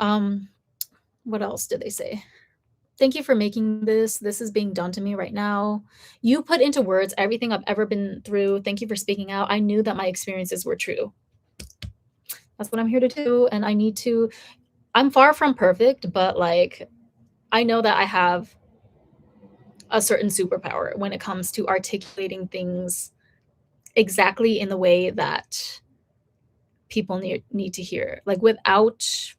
what else did they say? "Thank you for making this. This is being done to me right now. You put into words everything I've ever been through. Thank you for speaking out. I knew that my experiences were true." That's what I'm here to do, and I'm far from perfect, but, like, I know that I have a certain superpower when it comes to articulating things exactly in the way that people need to hear, like, without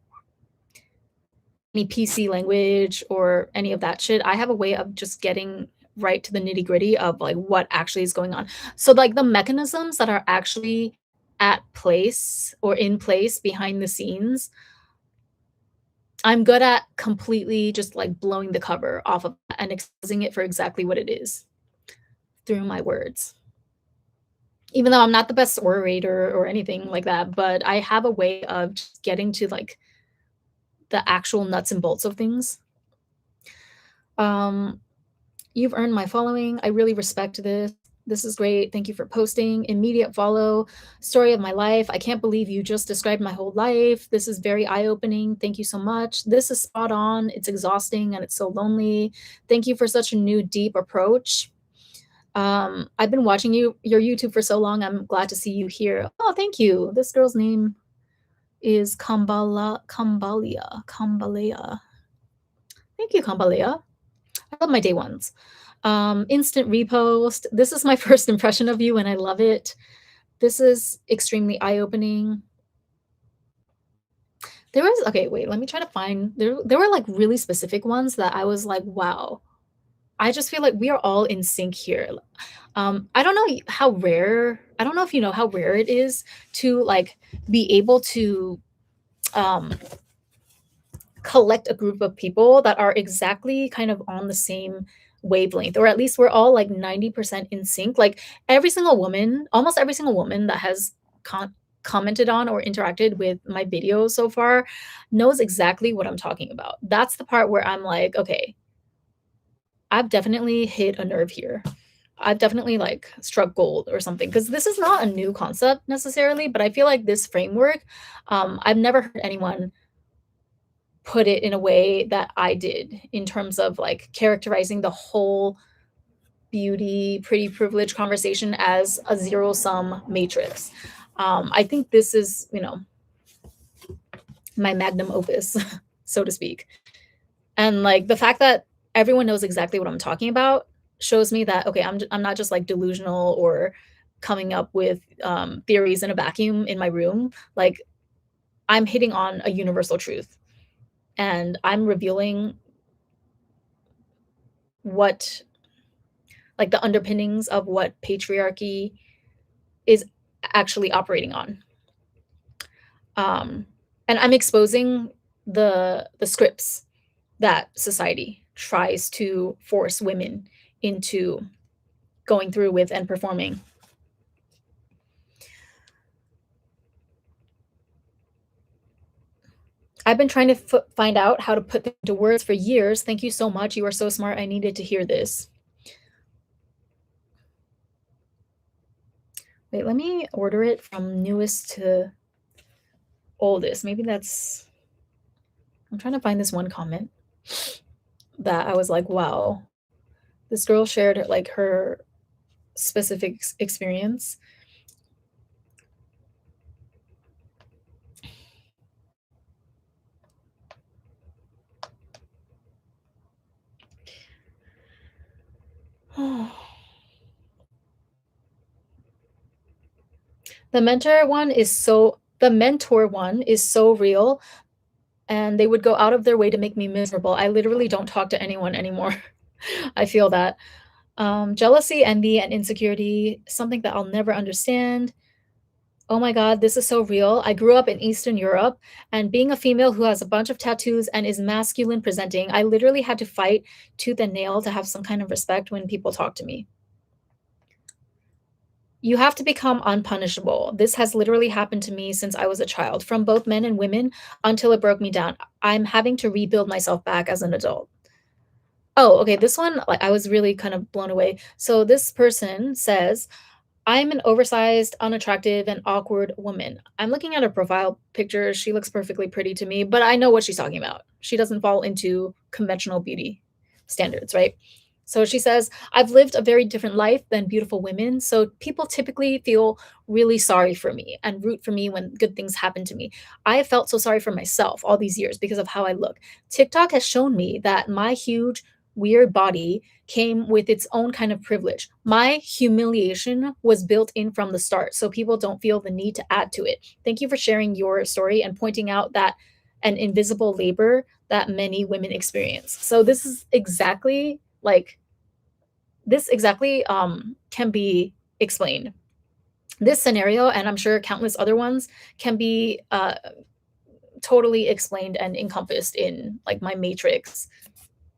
any PC language or any of that shit. I have a way of just getting right to the nitty-gritty of, like, what actually is going on. So, like, the mechanisms that are actually at place or in place behind the scenes, I'm good at completely just, like, blowing the cover off of that and exposing it for exactly what it is through my words. Even though I'm not the best orator or anything like that, but I have a way of just getting to, like, the actual nuts and bolts of things. Um, "You've earned my following. I really respect this. This is great. Thank you for posting. Immediate follow. Story of my life. I can't believe you just described my whole life. This is very eye-opening. Thank you so much. This is spot on. It's exhausting and it's so lonely. Thank you for such a new, deep approach. I've been watching your YouTube for so long. I'm glad to see you here." Oh, thank you. This girl's name is Kambalea. Thank you, Kambalea. I love my day ones. Instant repost. "This is my first impression of you and I love it. This is extremely eye-opening." There was okay, wait, let me try to find there were, like, really specific ones that I was like, "Wow." I just feel like we are all in sync here. I don't know I don't know if you know how rare it is to, like, be able to, um collect a group of people that are exactly kind of on the same wavelength, or at least we're all like 90% in sync. Like almost every single woman that has commented on or interacted with my videos so far knows exactly what I'm talking about. That's the part where I'm like, okay, I've definitely hit a nerve here. I've definitely like struck gold or something because this is not a new concept necessarily, but I feel like this framework, I've never heard anyone put it in a way that I did in terms of, like, characterizing the whole beauty, pretty privilege conversation as a zero-sum matrix. I think this is, my magnum opus, so to speak. And, like, the fact that everyone knows exactly what I'm talking about shows me that, okay, I'm not just, like, delusional or coming up with, theories in a vacuum in my room. Like, I'm hitting on a universal truth, and I'm revealing what like the underpinnings of what patriarchy is actually operating on. Um, and I'm exposing the scripts that society tries to force women into going through with and performing. I've been trying to find out how to put them into words for years. Thank you so much. You are so smart. I needed to hear this. Wait, let me order it from newest to oldest. Maybe that's. I'm trying to find this one comment that I was like, wow, this girl shared like her specific experience. The mentor one is so real, and they would go out of their way to make me miserable. I literally don't talk to anyone anymore. I feel that. Jealousy, envy, and insecurity, something that I'll never understand. Oh my god, this is so real. I grew up in Eastern Europe, and being a female who has a bunch of tattoos and is masculine presenting, I literally had to fight tooth and nail to have some kind of respect when people talk to me. You have to become unpunishable. This has literally happened to me since I was a child, from both men and women, until it broke me down. I'm having to rebuild myself back as an adult. Oh, okay, this one, like, I was really kind of blown away. So this person says, I'm an oversized, unattractive, and awkward woman. I'm looking at her profile picture. She looks perfectly pretty to me, but I know what she's talking about. She doesn't fall into conventional beauty standards, right? So she says, I've lived a very different life than beautiful women. So people typically feel really sorry for me and root for me when good things happen to me. I have felt so sorry for myself all these years because of how I look. TikTok has shown me that my huge, weird body came with its own kind of privilege. My humiliation was built in from the start, so people don't feel the need to add to it. Thank you for sharing your story and pointing out that an invisible labor that many women experience. So this exactly can be explained. This scenario, and I'm sure countless other ones, can be totally explained and encompassed in like my matrix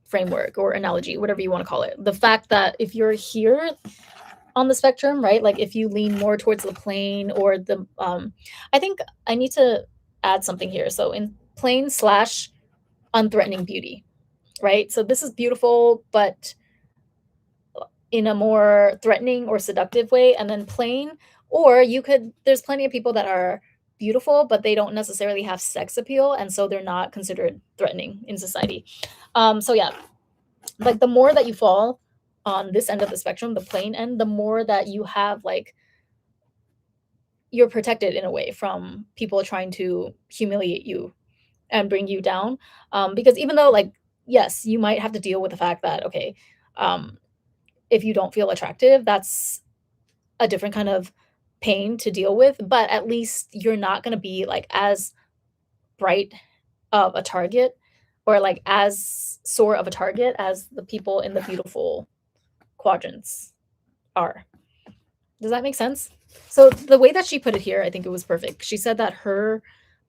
framework or analogy, whatever you want to call it. The fact that if you're here on the spectrum, right? Like if you lean more towards the plane or the I think I need to add something here. So in plane slash unthreatening beauty, right? So this is beautiful, but in a more threatening or seductive way, and then plain, or you could there's plenty of people that are beautiful, but they don't necessarily have sex appeal, and so they're not considered threatening in society. So yeah, like the more that you fall on this end of the spectrum, the plain end, the more that you have like you're protected in a way from people trying to humiliate you and bring you down. Because even though like yes, you might have to deal with the fact that okay, um, if you don't feel attractive, that's a different kind of pain to deal with, but at least you're not going to be like as bright of a target or like as sore of a target as the people in the beautiful quadrants are. Does that make sense? So the way that she put it here, I think it was perfect. She said that her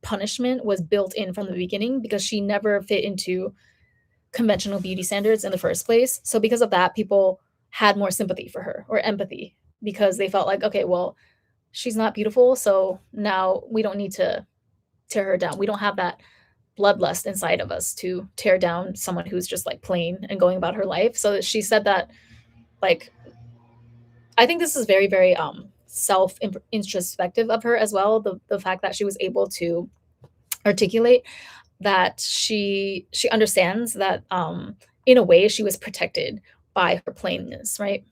punishment was built in from the beginning because she never fit into conventional beauty standards in the first place. So because of that, people had more sympathy for her or empathy because they felt like, okay, well, she's not beautiful, so now we don't need to tear her down. We don't have that bloodlust inside of us to tear down someone who's just like plain and going about her life. So she said that like I think this is very, very self introspective of her as well. The fact that she was able to articulate that she understands that in a way she was protected by her plainness, right?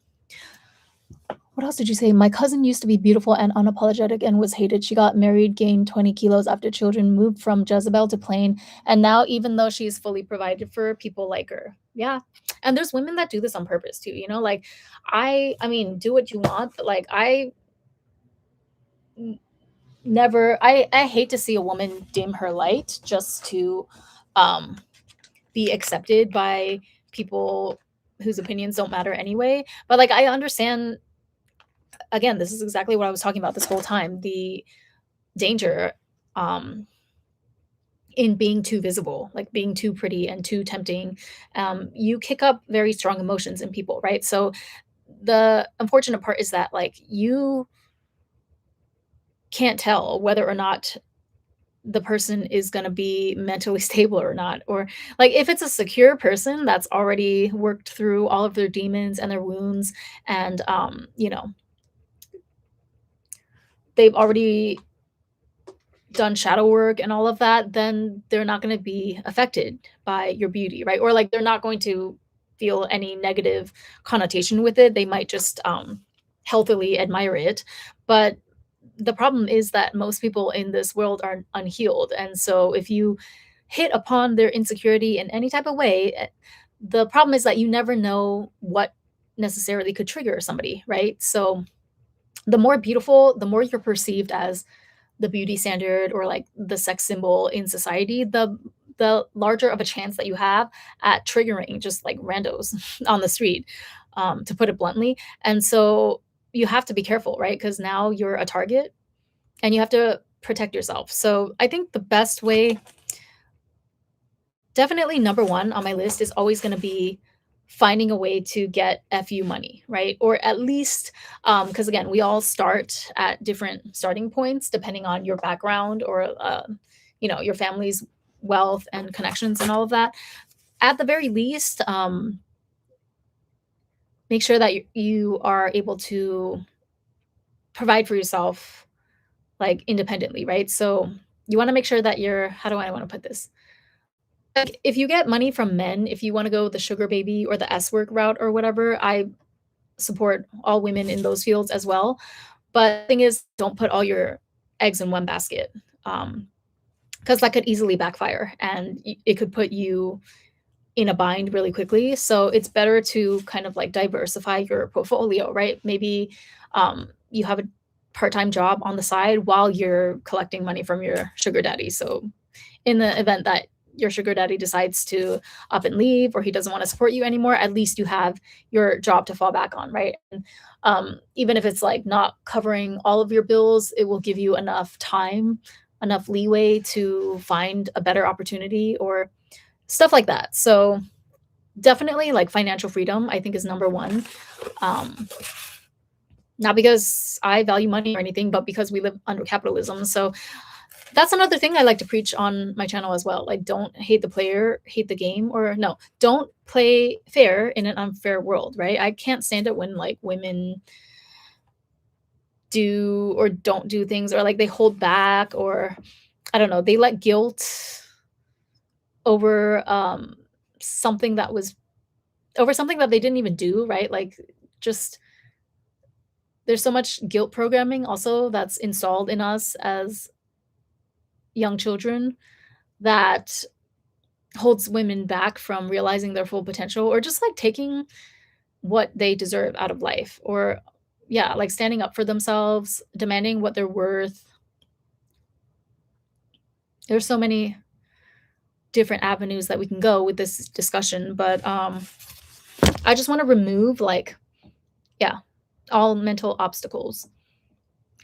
What else did you say? My cousin used to be beautiful and unapologetic and was hated. She got married, gained 20 kilos after children, moved from Jezebel to plain, and now even though she's fully provided for, people like her. Yeah. And there's women that do this on purpose too, you know? Like I mean, do what you want, but like n- I hate to see a woman dim her light just to um be accepted by people whose opinions don't matter anyway. But like I understand again, this is exactly what I was talking about this whole time. The danger um in being too visible, like being too pretty and too tempting. You kick up very strong emotions in people, right? So the unfortunate part is that like you can't tell whether or not the person is going to be mentally stable or not, or like if it's a secure person that's already worked through all of their demons and their wounds, and you know, they've already done shadow work and all of that, then they're not going to be affected by your beauty, right? Or like they're not going to feel any negative connotation with it. They might just healthily admire it. But the problem is that most people in this world are unhealed. And so if you hit upon their insecurity in any type of way, the problem is that you never know what necessarily could trigger somebody, right? So The more beautiful, the more you're perceived as the beauty standard or like the sex symbol in society, the larger of a chance that you have at triggering just like randos on the street, to put it bluntly. And so you have to be careful, right? Because now you're a target and you have to protect yourself. So I think the best way, definitely number one on my list, is always going to be finding a way to get fu money, right? Or at least, because again, we all start at different starting points depending on your background or your family's wealth and connections and all of that. At the very least, make sure that you are able to provide for yourself like independently, right? So you want to make sure that you're, how do I want to put this, like if you get money from men, if you want to go the sugar baby or the S work route or whatever, I support all women in those fields as well. But the thing is, don't put all your eggs in one basket, because that could easily backfire and it could put you in a bind really quickly. So it's better to kind of like diversify your portfolio, right? Maybe you have a part-time job on the side while you're collecting money from your sugar daddy. So in the event that your sugar daddy decides to up and leave or he doesn't want to support you anymore, at least you have your job to fall back on, right? And even if it's like not covering all of your bills, it will give you enough time, enough leeway to find a better opportunity or stuff like that. So definitely like financial freedom, I think is number one. Um, Not because I value money or anything, but because we live under capitalism. So that's another thing I like to preach on my channel as well. Like, don't hate the player, hate the game, or no, don't play fair in an unfair world, right? I can't stand it when like women do or don't do things or like they hold back or I don't know, they let guilt over something that was over something that they didn't even do, right? Like just there's so much guilt programming also that's installed in us as young children that holds women back from realizing their full potential or just like taking what they deserve out of life or yeah, like standing up for themselves, demanding what they're worth. There's so many different avenues that we can go with this discussion, but I just want to remove like yeah, all mental obstacles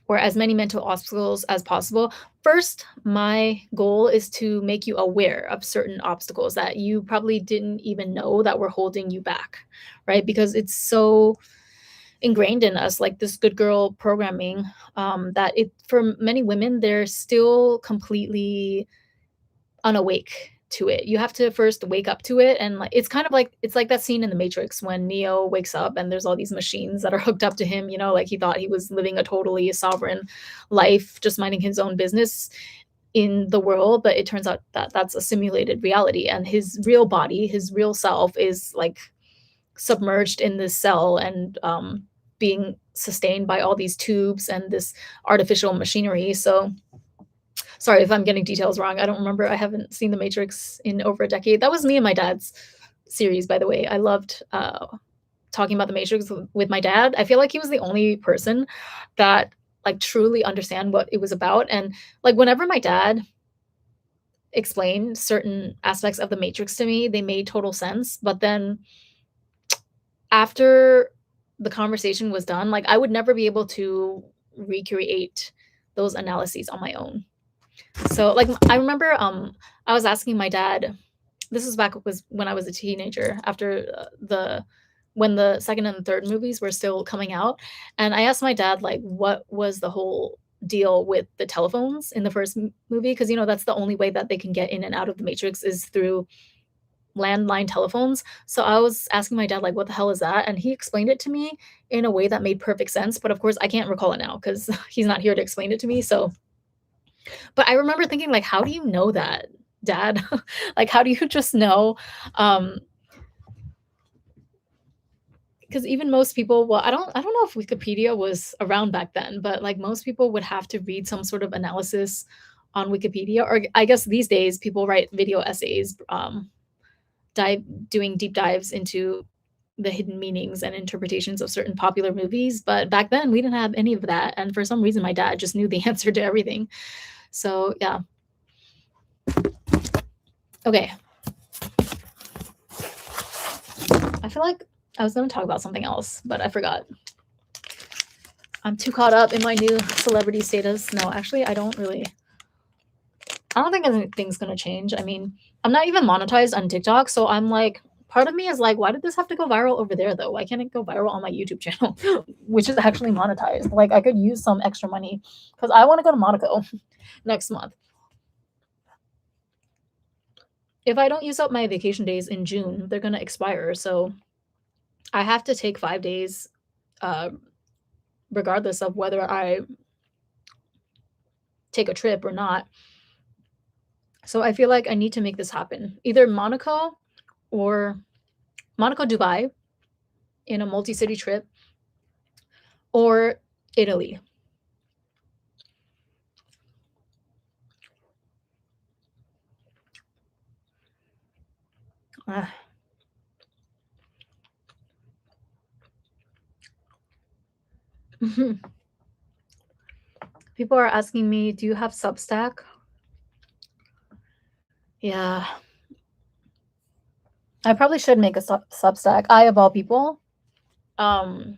or as many mental obstacles as possible. First, my goal is to make you aware of certain obstacles that you probably didn't even know that were holding you back, right? Because it's so ingrained in us, like this good girl programming, that it for many women they're still completely unawake to it. You have to first wake up to it and like it's kind of like it's like that scene in the Matrix when Neo wakes up and there's all these machines that are hooked up to him, like he thought he was living a totally sovereign life, just minding his own business in the world, but it turns out that that's a simulated reality and his real body, his real self is like submerged in this cell and being sustained by all these tubes and this artificial machinery. So sorry if I'm getting details wrong. I don't remember. I haven't seen The Matrix in over a decade. That was me and my dad's series, by the way. I loved talking about The Matrix with my dad. I feel like he was the only person that like truly understand what it was about. And like whenever my dad explained certain aspects of The Matrix to me, they made total sense. But then after the conversation was done, like I would never be able to recreate those analyses on my own. So, like, I remember, I was asking my dad. This was back was when I was a teenager, after the when the second and the third movies were still coming out, and I asked my dad like, what was the whole deal with the telephones in the first movie? Because that's the only way that they can get in and out of the Matrix is through landline telephones. So I was asking my dad like, what the hell is that? And he explained it to me in a way that made perfect sense. But of course, I can't recall it now because he's not here to explain it to me. So but I remember thinking like, "How do you know that, dad?" Like, how do you just know? Because even most people well, I don't know if Wikipedia was around back then, but, like, most people would have to read some sort of analysis on Wikipedia, or I guess these days people write video essays, dive doing deep dives into the hidden meanings and interpretations of certain popular movies, but back then we didn't have any of that, and for some reason my dad just knew the answer to everything. So, yeah. Okay. I feel like I was gonna talk about something else, but I forgot. I'm too caught up in my new celebrity status. No, actually, I don't think anything's gonna change. I mean, I'm not even monetized on TikTok, so I'm like, part of me is like, why did this have to go viral over there though? Why can't it go viral on my YouTube channel, which is actually monetized? Like, I could use some extra money because I want to go to Monaco next month. If I don't use up my vacation days in June, they're gonna expire. So I have to take 5 days, uh, regardless of whether I take a trip or not. So I feel like I need to make this happen. Either Monaco or Monaco, Dubai in a multi-city trip, or Italy. Ah. People are asking me, "Do you have Substack?" Yeah, I probably should make a Substack. I, of all people, um,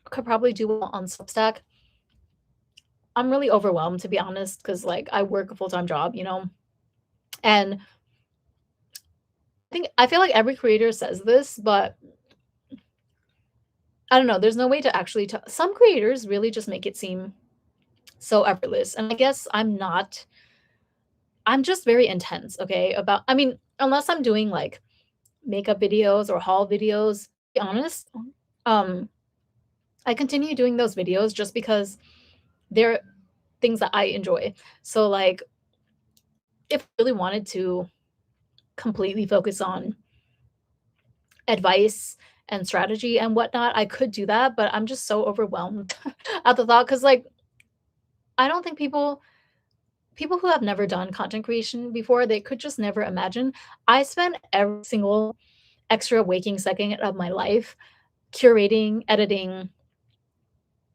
could probably do well on Substack. I'm really overwhelmed, to be honest, because like I work a full-time job, and I feel like every creator says this, but I don't know. There's no way to actually tell. Some creators really just make it seem so effortless, and I guess I'm not. I'm just very intense, okay? About, I mean, unless I'm doing like makeup videos or haul videos, to be honest, um, I continue doing those videos just because they're things that I enjoy. So, like, if I really wanted to completely focus on advice and strategy and whatnot, I could do that, but I'm just so overwhelmed at the thought because, like, I don't think people who have never done content creation before, they could just never imagine. I spend every single extra waking second of my life curating, editing,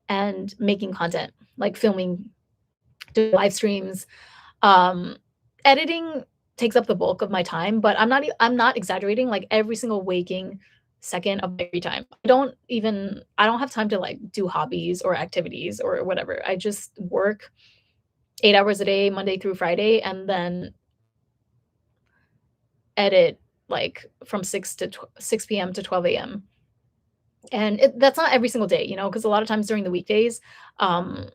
and making content, like filming, doing live streams. Um, Editing takes up the bulk of my time, but I'm not exaggerating. Like every single waking second of my free time, I don't have time to like do hobbies or activities or whatever. I just work 8 hours a day, Monday through Friday, and then edit like from 6 p.m. to 12 a.m. And that's not every single day, because a lot of times during the weekdays, um,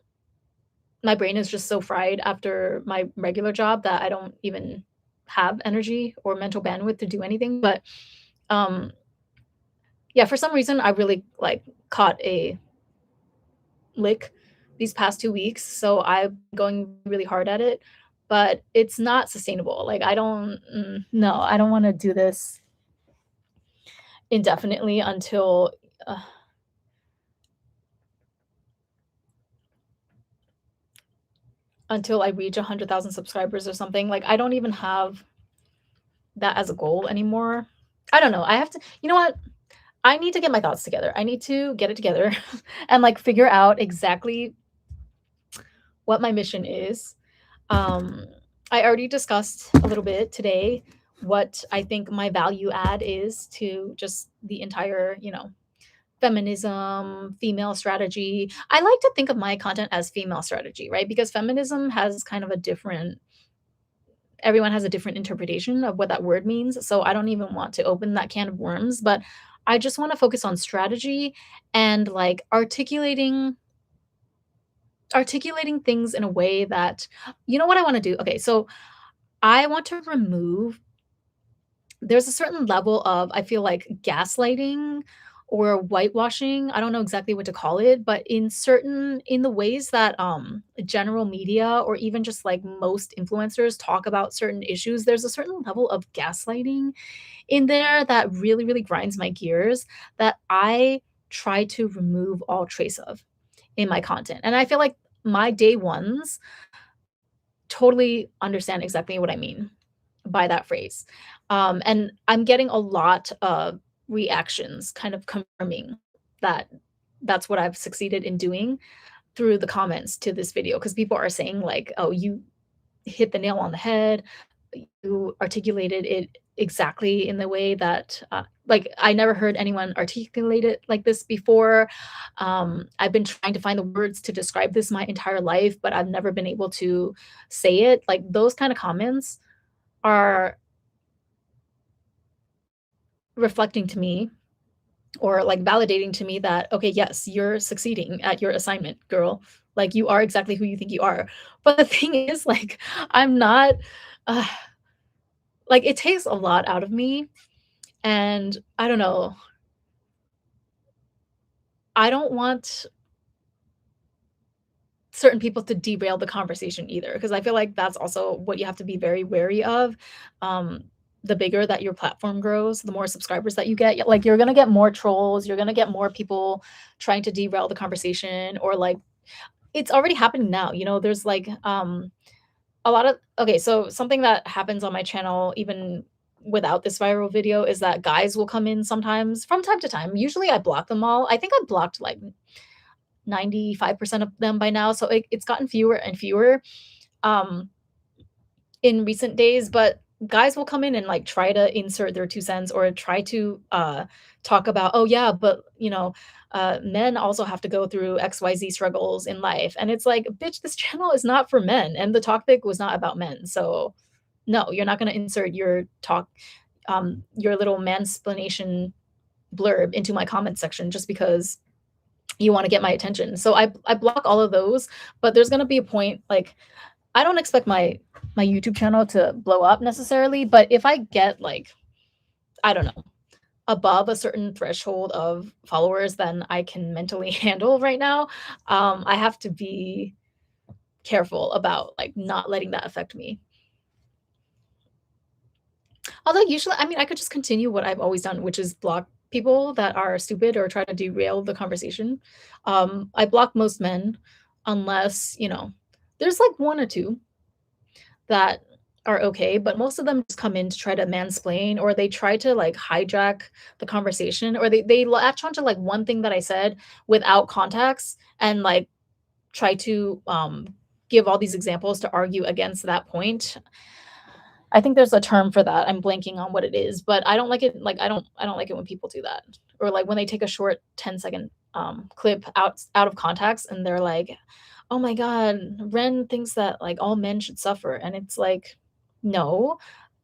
my brain is just so fried after my regular job that I don't even have energy or mental bandwidth to do anything. But um, yeah, for some reason, I really like caught a lick these past 2 weeks. So I'm going really hard at it, but it's not sustainable. Like, no, I don't want to do this indefinitely uh, until I reach 100,000 subscribers or something. Like, I don't even have that as a goal anymore. I don't know. I have to, you know what? I need to get my thoughts together. I need to get it together and like figure out exactly what my mission is. Um, I already discussed a little bit today what I think my value add is to just the entire, feminism, female strategy. I like to think of my content as female strategy, right? Because feminism has kind of a different everyone has a different interpretation of what that word means. So I don't even want to open that can of worms, but I just want to focus on strategy and like articulating things in a way that, what I want to do. Okay, so I want to remove there's a certain level of, I feel like, gaslighting or whitewashing. I don't know exactly what to call it, but in the ways that general media or even just like most influencers talk about certain issues, there's a certain level of gaslighting in there that really, really grinds my gears that I try to remove all trace of in my content. And I feel like my day ones totally understand exactly what I mean by that phrase. And I'm getting a lot of reactions kind of confirming that that's what I've succeeded in doing through the comments to this video, because people are saying like, "Oh, you hit the nail on the head. You articulated it exactly in the way that, like, I never heard anyone articulate it like this before. I've been trying to find the words to describe this my entire life, but I've never been able to say it." Like, those kind of comments are reflecting to me, or like validating to me that, okay, yes, you're succeeding at your assignment, girl. Like, you are exactly who you think you are. But the thing is, like, I'm not, uh, like, it takes a lot out of me. And I don't know, I don't want certain people to derail the conversation either, because I feel like that's also what you have to be very wary of. Um, the bigger that your platform grows, the more subscribers that you get, like, you're gonna get more trolls, you're gonna get more people trying to derail the conversation, or like, it's already happening now, there's like, a lot of okay, so something that happens on my channel even without this viral video is that guys will come in sometimes from time to time. Usually I block them all. I think I've blocked like 95% of them by now, so it's gotten fewer and fewer um in recent days, but guys will come in and like try to insert their 2 cents, or try to talk about, "Oh yeah, but men also have to go through XYZ struggles in life." And it's like, bitch, this channel is not for men, and the topic was not about men. So no, you're not going to insert your little mansplanation blurb into my comment section just because you want to get my attention. So I block all of those, but there's going to be a point, like, I don't expect my YouTube channel to blow up necessarily, but if I get like, I don't know, above a certain threshold of followers than I can mentally handle right now, I have to be careful about like not letting that affect me. Although usually, I mean, I could just continue what I've always done, which is block people that are stupid or try to derail the conversation. I block most men unless, there's like one or two that are okay, but most of them just come in to try to mansplain, or they try to like hijack the conversation, or they latch onto like one thing that I said without context, and like try to give all these examples to argue against that point. I think there's a term for that. I'm blanking on what it is, but I don't like it. Like, I don't like it when people do that, or like when they take a short 10-second clip out of context, and they're like, "Oh my god, Ren thinks that like all men should suffer," and it's like, no,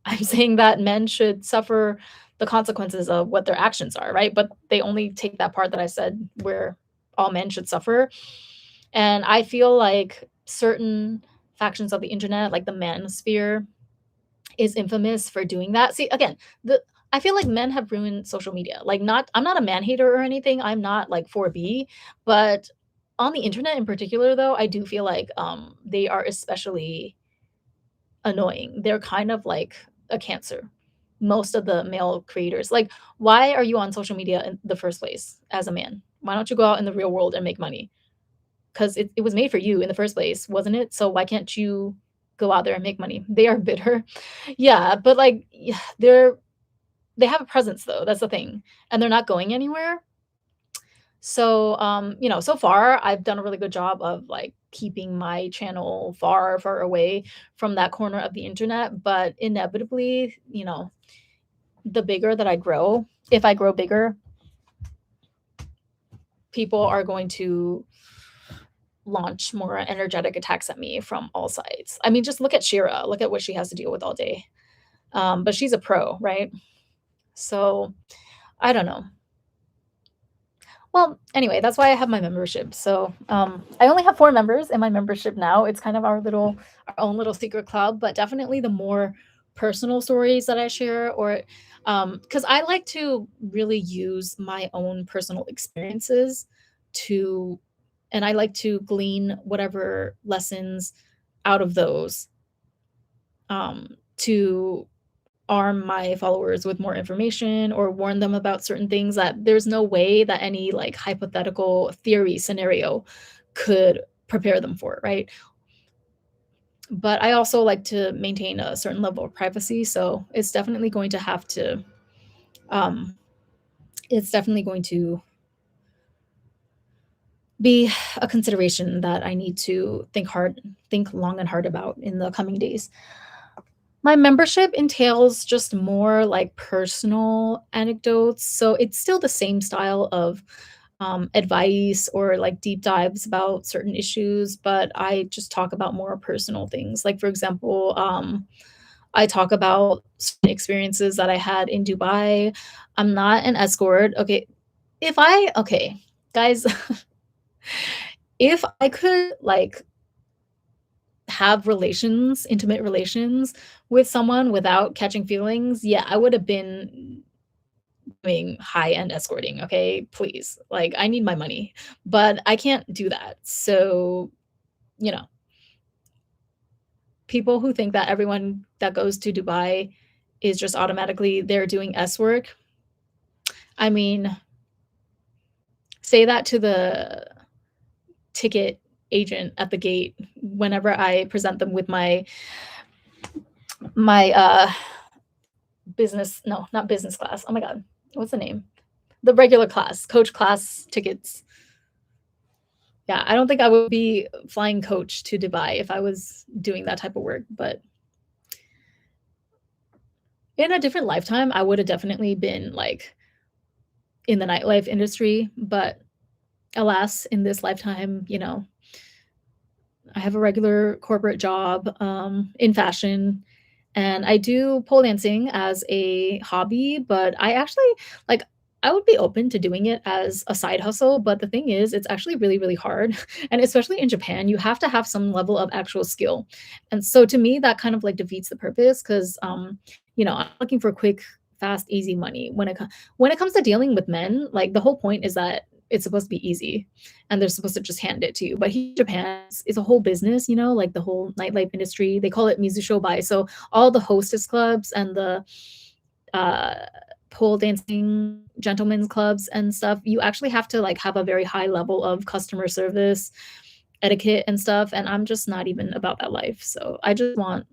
I'm saying that men should suffer the consequences of what their actions are, right? But they only take that part that I said where all men should suffer, and I feel like certain factions of the internet, like the manosphere, is infamous for doing that. See, again, the I feel like men have ruined social media. Like, not I'm not a man hater or anything. I'm not like 4B, but on the internet in particular though, I do feel like they are especially annoying. They're kind of like a cancer. Most of the male creators. Like, why are you on social media in the first place as a man? Why don't you go out in the real world and make money? Because it was made for you in the first place, wasn't it? So why can't you go out there and make money? They are bitter. Yeah, but like, yeah, they have a presence though. That's the thing. And they're not going anywhere. So so far I've done a really good job of like keeping my channel far, far away from that corner of the internet. But inevitably, the bigger that I grow, if I grow bigger, people are going to launch more energetic attacks at me from all sides. I mean, just look at Shira. Look at what she has to deal with all day. But she's a pro, right? So I don't know. Well, anyway, that's why I have my membership. So I only have 4 members in my membership now. It's kind of our own little secret club, but definitely the more personal stories that I share, or because I like to really use my own personal experiences to, and I like to glean whatever lessons out of those to arm my followers with more information, or warn them about certain things that there's no way that any like hypothetical theory scenario could prepare them for, right? But I also like to maintain a certain level of privacy, so it's definitely going to have to um it's definitely going to be a consideration that I need to think long and hard about in the coming days. My membership entails just more like personal anecdotes. So it's still the same style of advice or like deep dives about certain issues, but I just talk about more personal things. Like, for example, I talk about certain experiences that I had in Dubai. I'm not an escort. Okay, guys, if I could like have relations, intimate relations with someone without catching feelings, yeah, I would have been doing high-end escorting, okay? Please. Like, I need my money, but I can't do that. So, you know, people who think that everyone that goes to Dubai is just automatically there doing S work, I mean, say that to the ticket agent at the gate whenever I present them with my business, no, not business class. Oh my god, what's the name? The regular class, coach class tickets. Yeah, I don't think I would be flying coach to Dubai if I was doing that type of work, but in a different lifetime, I would have definitely been, like, in the nightlife industry, but alas, in this lifetime, I have a regular corporate job, in fashion, and I do pole dancing as a hobby, but I actually like, I would be open to doing it as a side hustle, but the thing is, it's actually really, really hard, and especially in Japan, you have to have some level of actual skill, and so to me, that kind of, like, defeats the purpose 'cause, I'm looking for quick, fast, easy money. When it comes to dealing with men, like, the whole point is that it's supposed to be easy, and they're supposed to just hand it to you. But here in Japan, it's a whole business, like the whole nightlife industry. They call it Mizushobai. So all the hostess clubs and the uh, pole dancing gentlemen's clubs and stuff, you actually have to like have a very high level of customer service, etiquette, and stuff. And I'm just not even about that life. So I just want.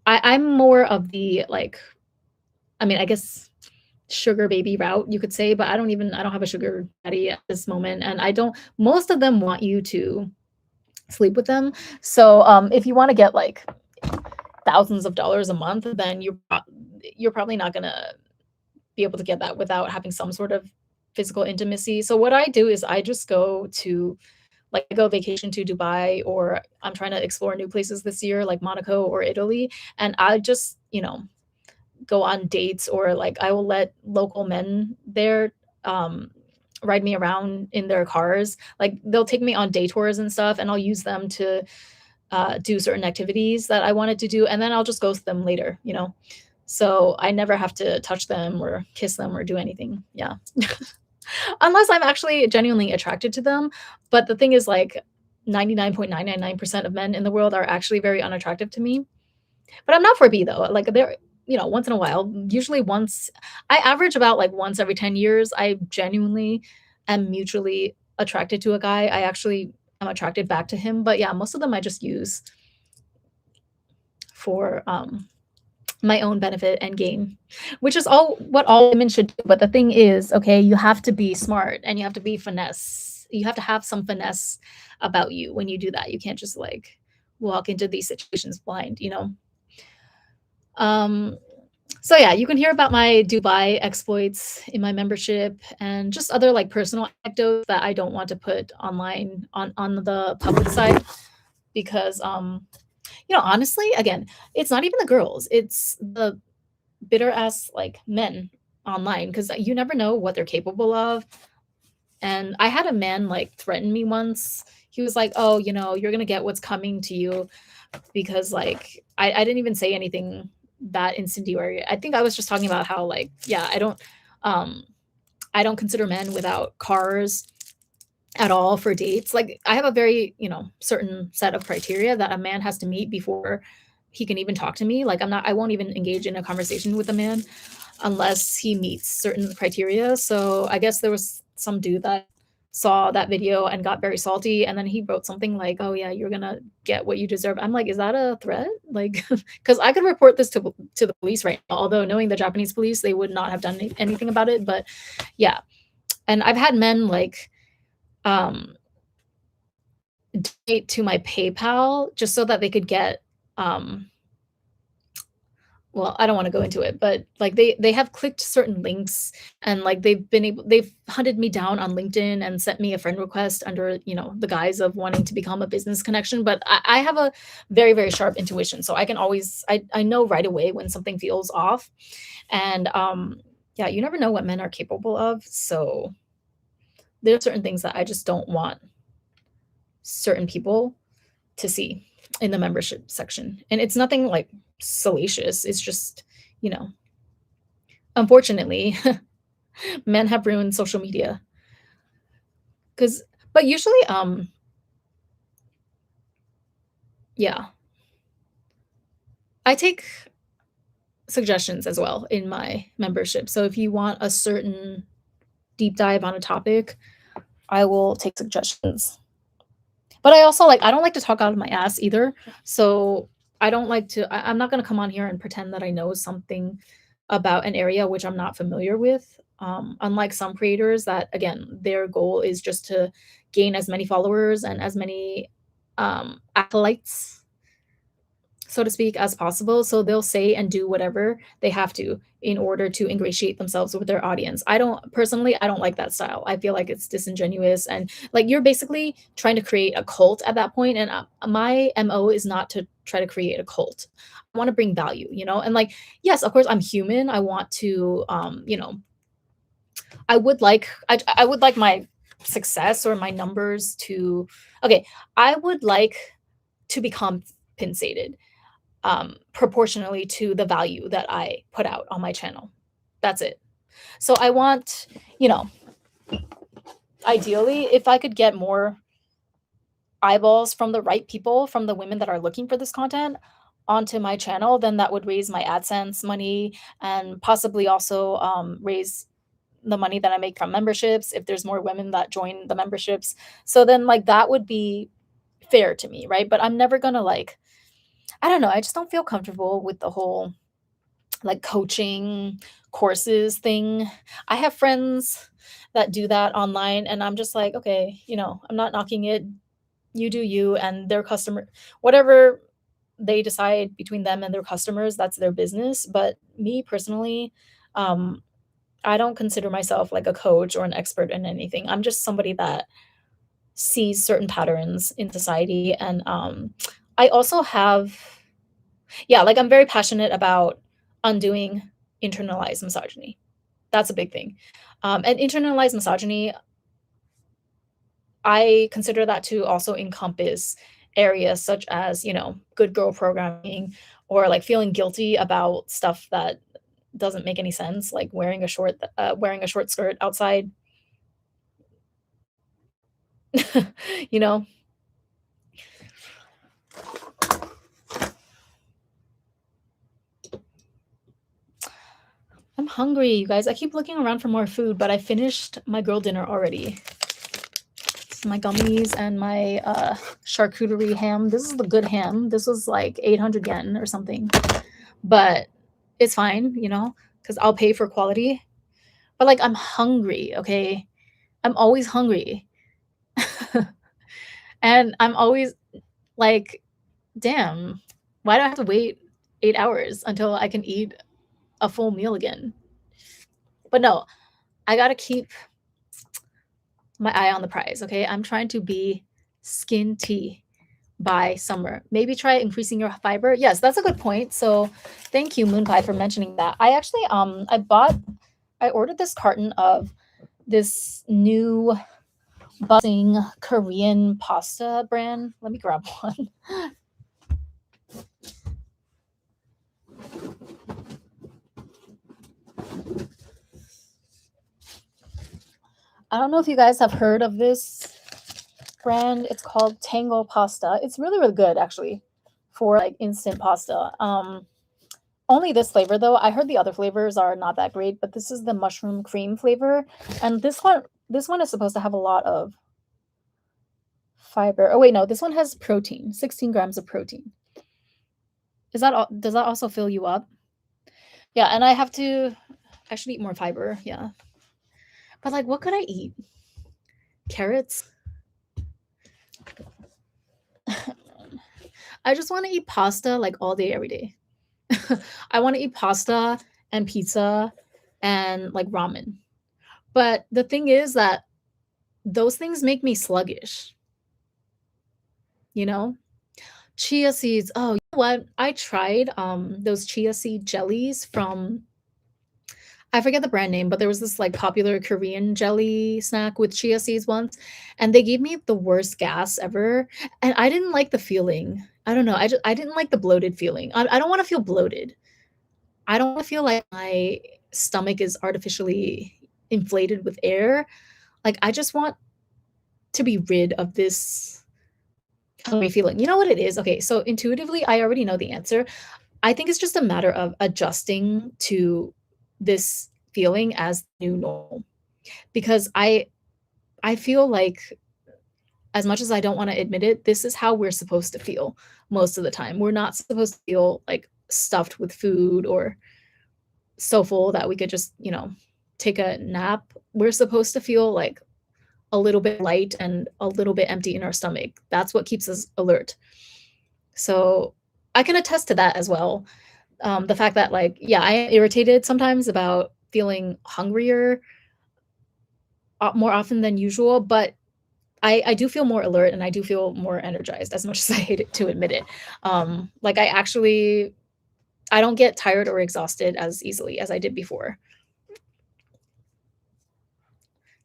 I'm more of the like. I mean, I guess sugar baby route, you could say, but I don't have a sugar daddy at this moment, and I don't most of them want you to sleep with them. So, if you wanna get, like, thousands of dollars a month, then you're probably not gonna be able to get that without having some sort of physical intimacy. So what I do is I just go to like, I go vacation to Dubai, or I'm trying to explore new places this year, like Monaco or Italy, and I just, go on dates, or like I will let local men there um ride me around in their cars. Like they'll take me on day tours and stuff, and I'll use them to do certain activities that I wanted to do, and then I'll just ghost them later. So I never have to touch them or kiss them or do anything. Yeah. Unless I'm actually genuinely attracted to them. But the thing is, like, 99.999% of men in the world are actually very unattractive to me. But I'm not for B though. Like once in a while, usually once I average about like once every 10 years, I genuinely am mutually attracted to a guy. I actually am attracted back to him. But yeah, most of them I just use for my own benefit and gain, which is all women should do. But the thing is, okay, you have to be smart and you have to be finesse. You have to have some finesse about you when you do that. You can't just like walk into these situations blind. Um, so yeah, you can hear about my Dubai exploits in my membership and just other like personal anecdotes that I don't want to put online on the public side because honestly, again, it's not even the girls, it's the bitter ass like men online because you never know what they're capable of. And I had a man like threaten me once. He was like, "Oh, you're gonna get what's coming to you," because like I didn't even say anything that incendiary. I think I was just talking about how like yeah, um I don't consider men without cars at all for dates. Like I have a very, certain set of criteria that a man has to meet before he can even talk to me. Like I won't even engage in a conversation with a man unless he meets certain criteria. So I guess there was some dude that saw that video and got very salty, and then he wrote something like, "Oh yeah, you're gonna get what you deserve." I'm like, "Is that a threat?" Like, because I could report this to the police right now, although knowing the Japanese police, they would not have done anything about it, but yeah. And I've had men, like, um, donate to my PayPal just so that they could get, um well, I don't wanna go into it, but, like, they have clicked certain links and, like, they've hunted me down on LinkedIn and sent me a friend request under, the guise of wanting to become a business connection, but I have a very, very sharp intuition, so I can always I know right away when something feels off, and, yeah, you never know what men are capable of, so there are certain things that I just don't want certain people to see in the membership section, and it's nothing, like, salacious, it's just, you know unfortunately, men have ruined social media. Cause, but usually, yeah, I take suggestions as well in my membership, so if you want a certain deep dive on a topic, I will take suggestions. But I also, like, I don't like to talk out of my ass either, so I don't like to I'm not gonna come on here and pretend that I know something about an area which I'm not familiar with, unlike some creators that, again, their goal is just to gain as many followers and as many, acolytes, so to speak, as possible, so they'll say and do whatever they have to in order to ingratiate themselves with their audience. I don't like that style. I feel like it's disingenuous and, like, you're basically trying to create a cult at that point, and, my MO is not to try to create a cult. I wanna bring value, and, like, yes, of course, I'm human. I want to, I would like my success or my numbers to okay, I would like to be compensated proportionally to the value that I put out on my channel. That's it. So I want, you know, ideally, if I could get more eyeballs from the right people, from the women that are looking for this content onto my channel, then that would raise my AdSense money and possibly also raise the money that I make from memberships if there's more women that join the memberships. So then, like, that would be fair to me, right? But I'm never gonna, like, I don't know, I just don't feel comfortable with the whole, like, coaching courses thing. I have friends that do that online, and I'm just like, "Okay, I'm not knocking it. You do you, and their customer whatever they decide between them and their customers, that's their business." But me personally, um, I don't consider myself like a coach or an expert in anything. I'm just somebody that sees certain patterns in society, and, I also have yeah, like, I'm very passionate about undoing internalized misogyny. That's a big thing. And internalized misogyny, I consider that to also encompass areas such as, good girl programming or, like, feeling guilty about stuff that doesn't make any sense, like wearing a short skirt outside, you know? I'm hungry, you guys. I keep looking around for more food, but I finished my girl dinner already. My gummies and my, charcuterie ham. This is the good ham. This was like 800 yen or something, but it's fine, because 'cause I'll pay for quality. But, like, I'm hungry, okay? I'm always hungry. And I'm always like, "Damn, why do I have to wait 8 hours until I can eat a full meal again?" But no, I gotta keep my eye on the prize, okay? I'm trying to be skinty by summer. Maybe try increasing your fiber. Yes, that's a good point. So thank you, Moon Pie, for mentioning that. I actually I ordered this carton of this new buzzing Korean pasta brand. Let me grab one. I don't know if you guys have heard of this brand. It's called Tango Pasta. It's really, really good actually for, like, instant pasta. Only this flavor though. I heard the other flavors are not that great, but this is the mushroom cream flavor, and this one This one is supposed to have a lot of fiber. Oh wait, no, this one has protein, 16 grams of protein. Is that does that also fill you up? Yeah, and I have to actually eat more fiber. Yeah. But like what could I eat? Carrots? I just want to eat pasta like all day every day. I want to eat pasta and pizza and like ramen. But the thing is that those things make me sluggish, you know? Chia seeds. Oh, you know what? I tried those chia seed jellies from I forget the brand name, but there was this like popular Korean jelly snack with chia seeds once, and they gave me the worst gas ever. And I didn't like the feeling. I don't know. I didn't like the bloated feeling. I don't want to feel bloated. I don't want to feel like my stomach is artificially inflated with air. Like I just want to be rid of this hungry feeling. You know what it is? Okay, so intuitively, I already know the answer. I think it's just a matter of adjusting to this feeling as new normal because I feel like as much as I don't want to admit it, this is how we're supposed to feel most of the time. We're not supposed to feel like stuffed with food or so full that we could just, take a nap. We're supposed to feel like a little bit light and a little bit empty in our stomach. That's what keeps us alert. So I can attest to that as well. The fact that, like, yeah, I am irritated sometimes about feeling hungrier more often than usual, but I do feel more alert and I do feel more energized as much as I hate it to admit it. Like I don't get tired or exhausted as easily as I did before.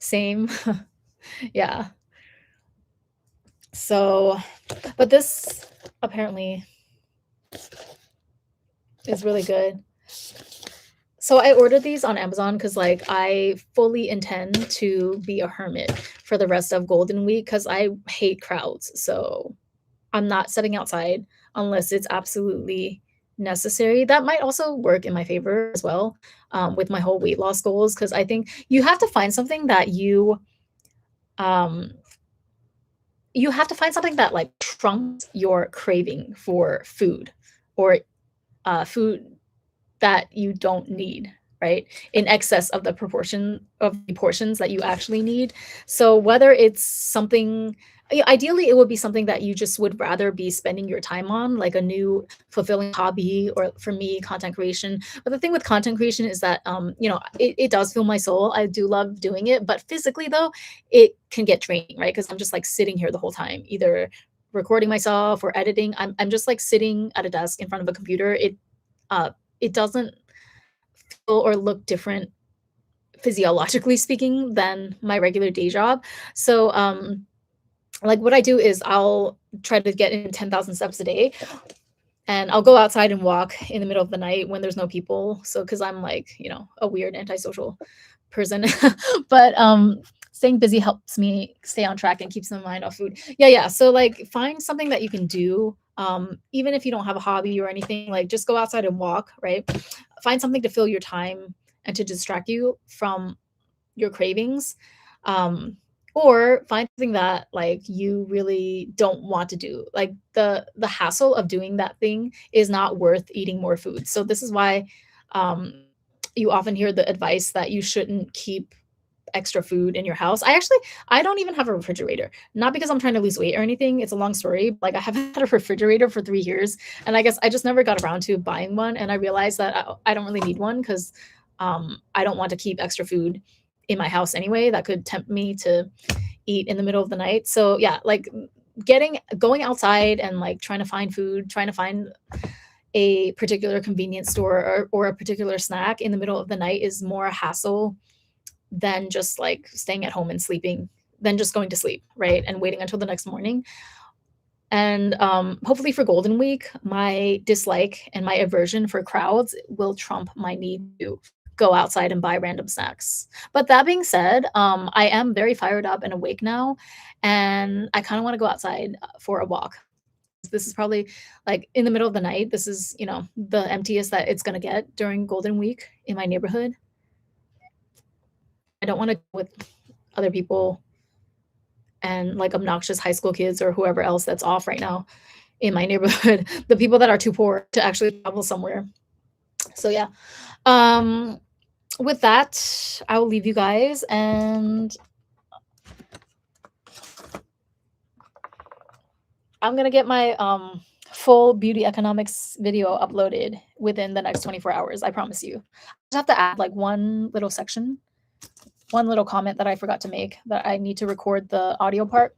Same. Yeah. So, but this apparently is really good. So I ordered these on Amazon because like I fully intend to be a hermit for the rest of Golden Week because I hate crowds. So I'm not sitting outside unless it's absolutely necessary. That might also work in my favor as well with my whole weight loss goals because I think you have to find something that um, you have to find something that like trumps your craving for food or food that you don't need, right? In excess of the proportion of the portions that you actually need. So whether it's something ideally it would be something that you just would rather be spending your time on, like a new fulfilling hobby, or for me, content creation. But the thing with content creation is that it does fill my soul. I do love doing it, but physically though, it can get draining, right? Because I'm just like sitting here the whole time, either recording myself or editing. I'm just like sitting at a desk in front of a computer. Uh it doesn't feel or look different physiologically speaking than my regular day job. So like what I do is I'll try to get in 10,000 steps a day and I'll go outside and walk in the middle of the night when there's no people. So cuz I'm like, a weird antisocial person. But staying busy helps me stay on track and keeps my mind off food. Yeah, yeah. So like find something that you can do even if you don't have a hobby or anything, like just go outside and walk, right? Find something to fill your time and to distract you from your cravings. Um or find something that like you really don't want to do. Like the hassle of doing that thing is not worth eating more food. So this is why um you often hear the advice that you shouldn't keep extra food in your house. I don't even have a refrigerator. Not because I'm trying to lose weight or anything. It's a long story. Like I haven't had a refrigerator for 3 years and I guess I just never got around to buying one and I realized that I don't really need one cuz I don't want to keep extra food in my house anyway that could tempt me to eat in the middle of the night. So yeah, like going outside and like trying to find food, trying to find a particular convenience store or a particular snack in the middle of the night is more a hassle than just like staying at home and sleeping, than just going to sleep, right? And waiting until the next morning. And hopefully for Golden Week, my dislike and my aversion for crowds will trump my need to go outside and buy random snacks. But that being said, I am very fired up and awake now, and I kind of want to go outside for a walk. This is probably like in the middle of the night. This is, the emptiest that it's going to get during Golden Week in my neighborhood. I don't want to go with other people and like obnoxious high school kids or whoever else that's off right now in my neighborhood, the people that are too poor to actually travel somewhere. So yeah. Um with that, I will leave you guys and I'm gonna get my full beauty economics video uploaded within the next 24 hours. I promise you. I just have to add like one little section, one little comment that I forgot to make that I need to record the audio part,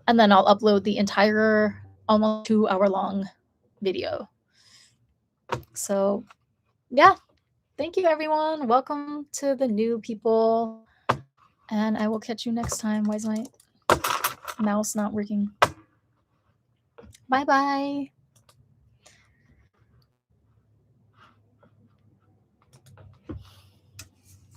and then I'll upload the entire almost 2 hour long video. So yeah, thank you everyone. Welcome to the new people. And I will catch you next time. Why is my mouse not working? Bye bye.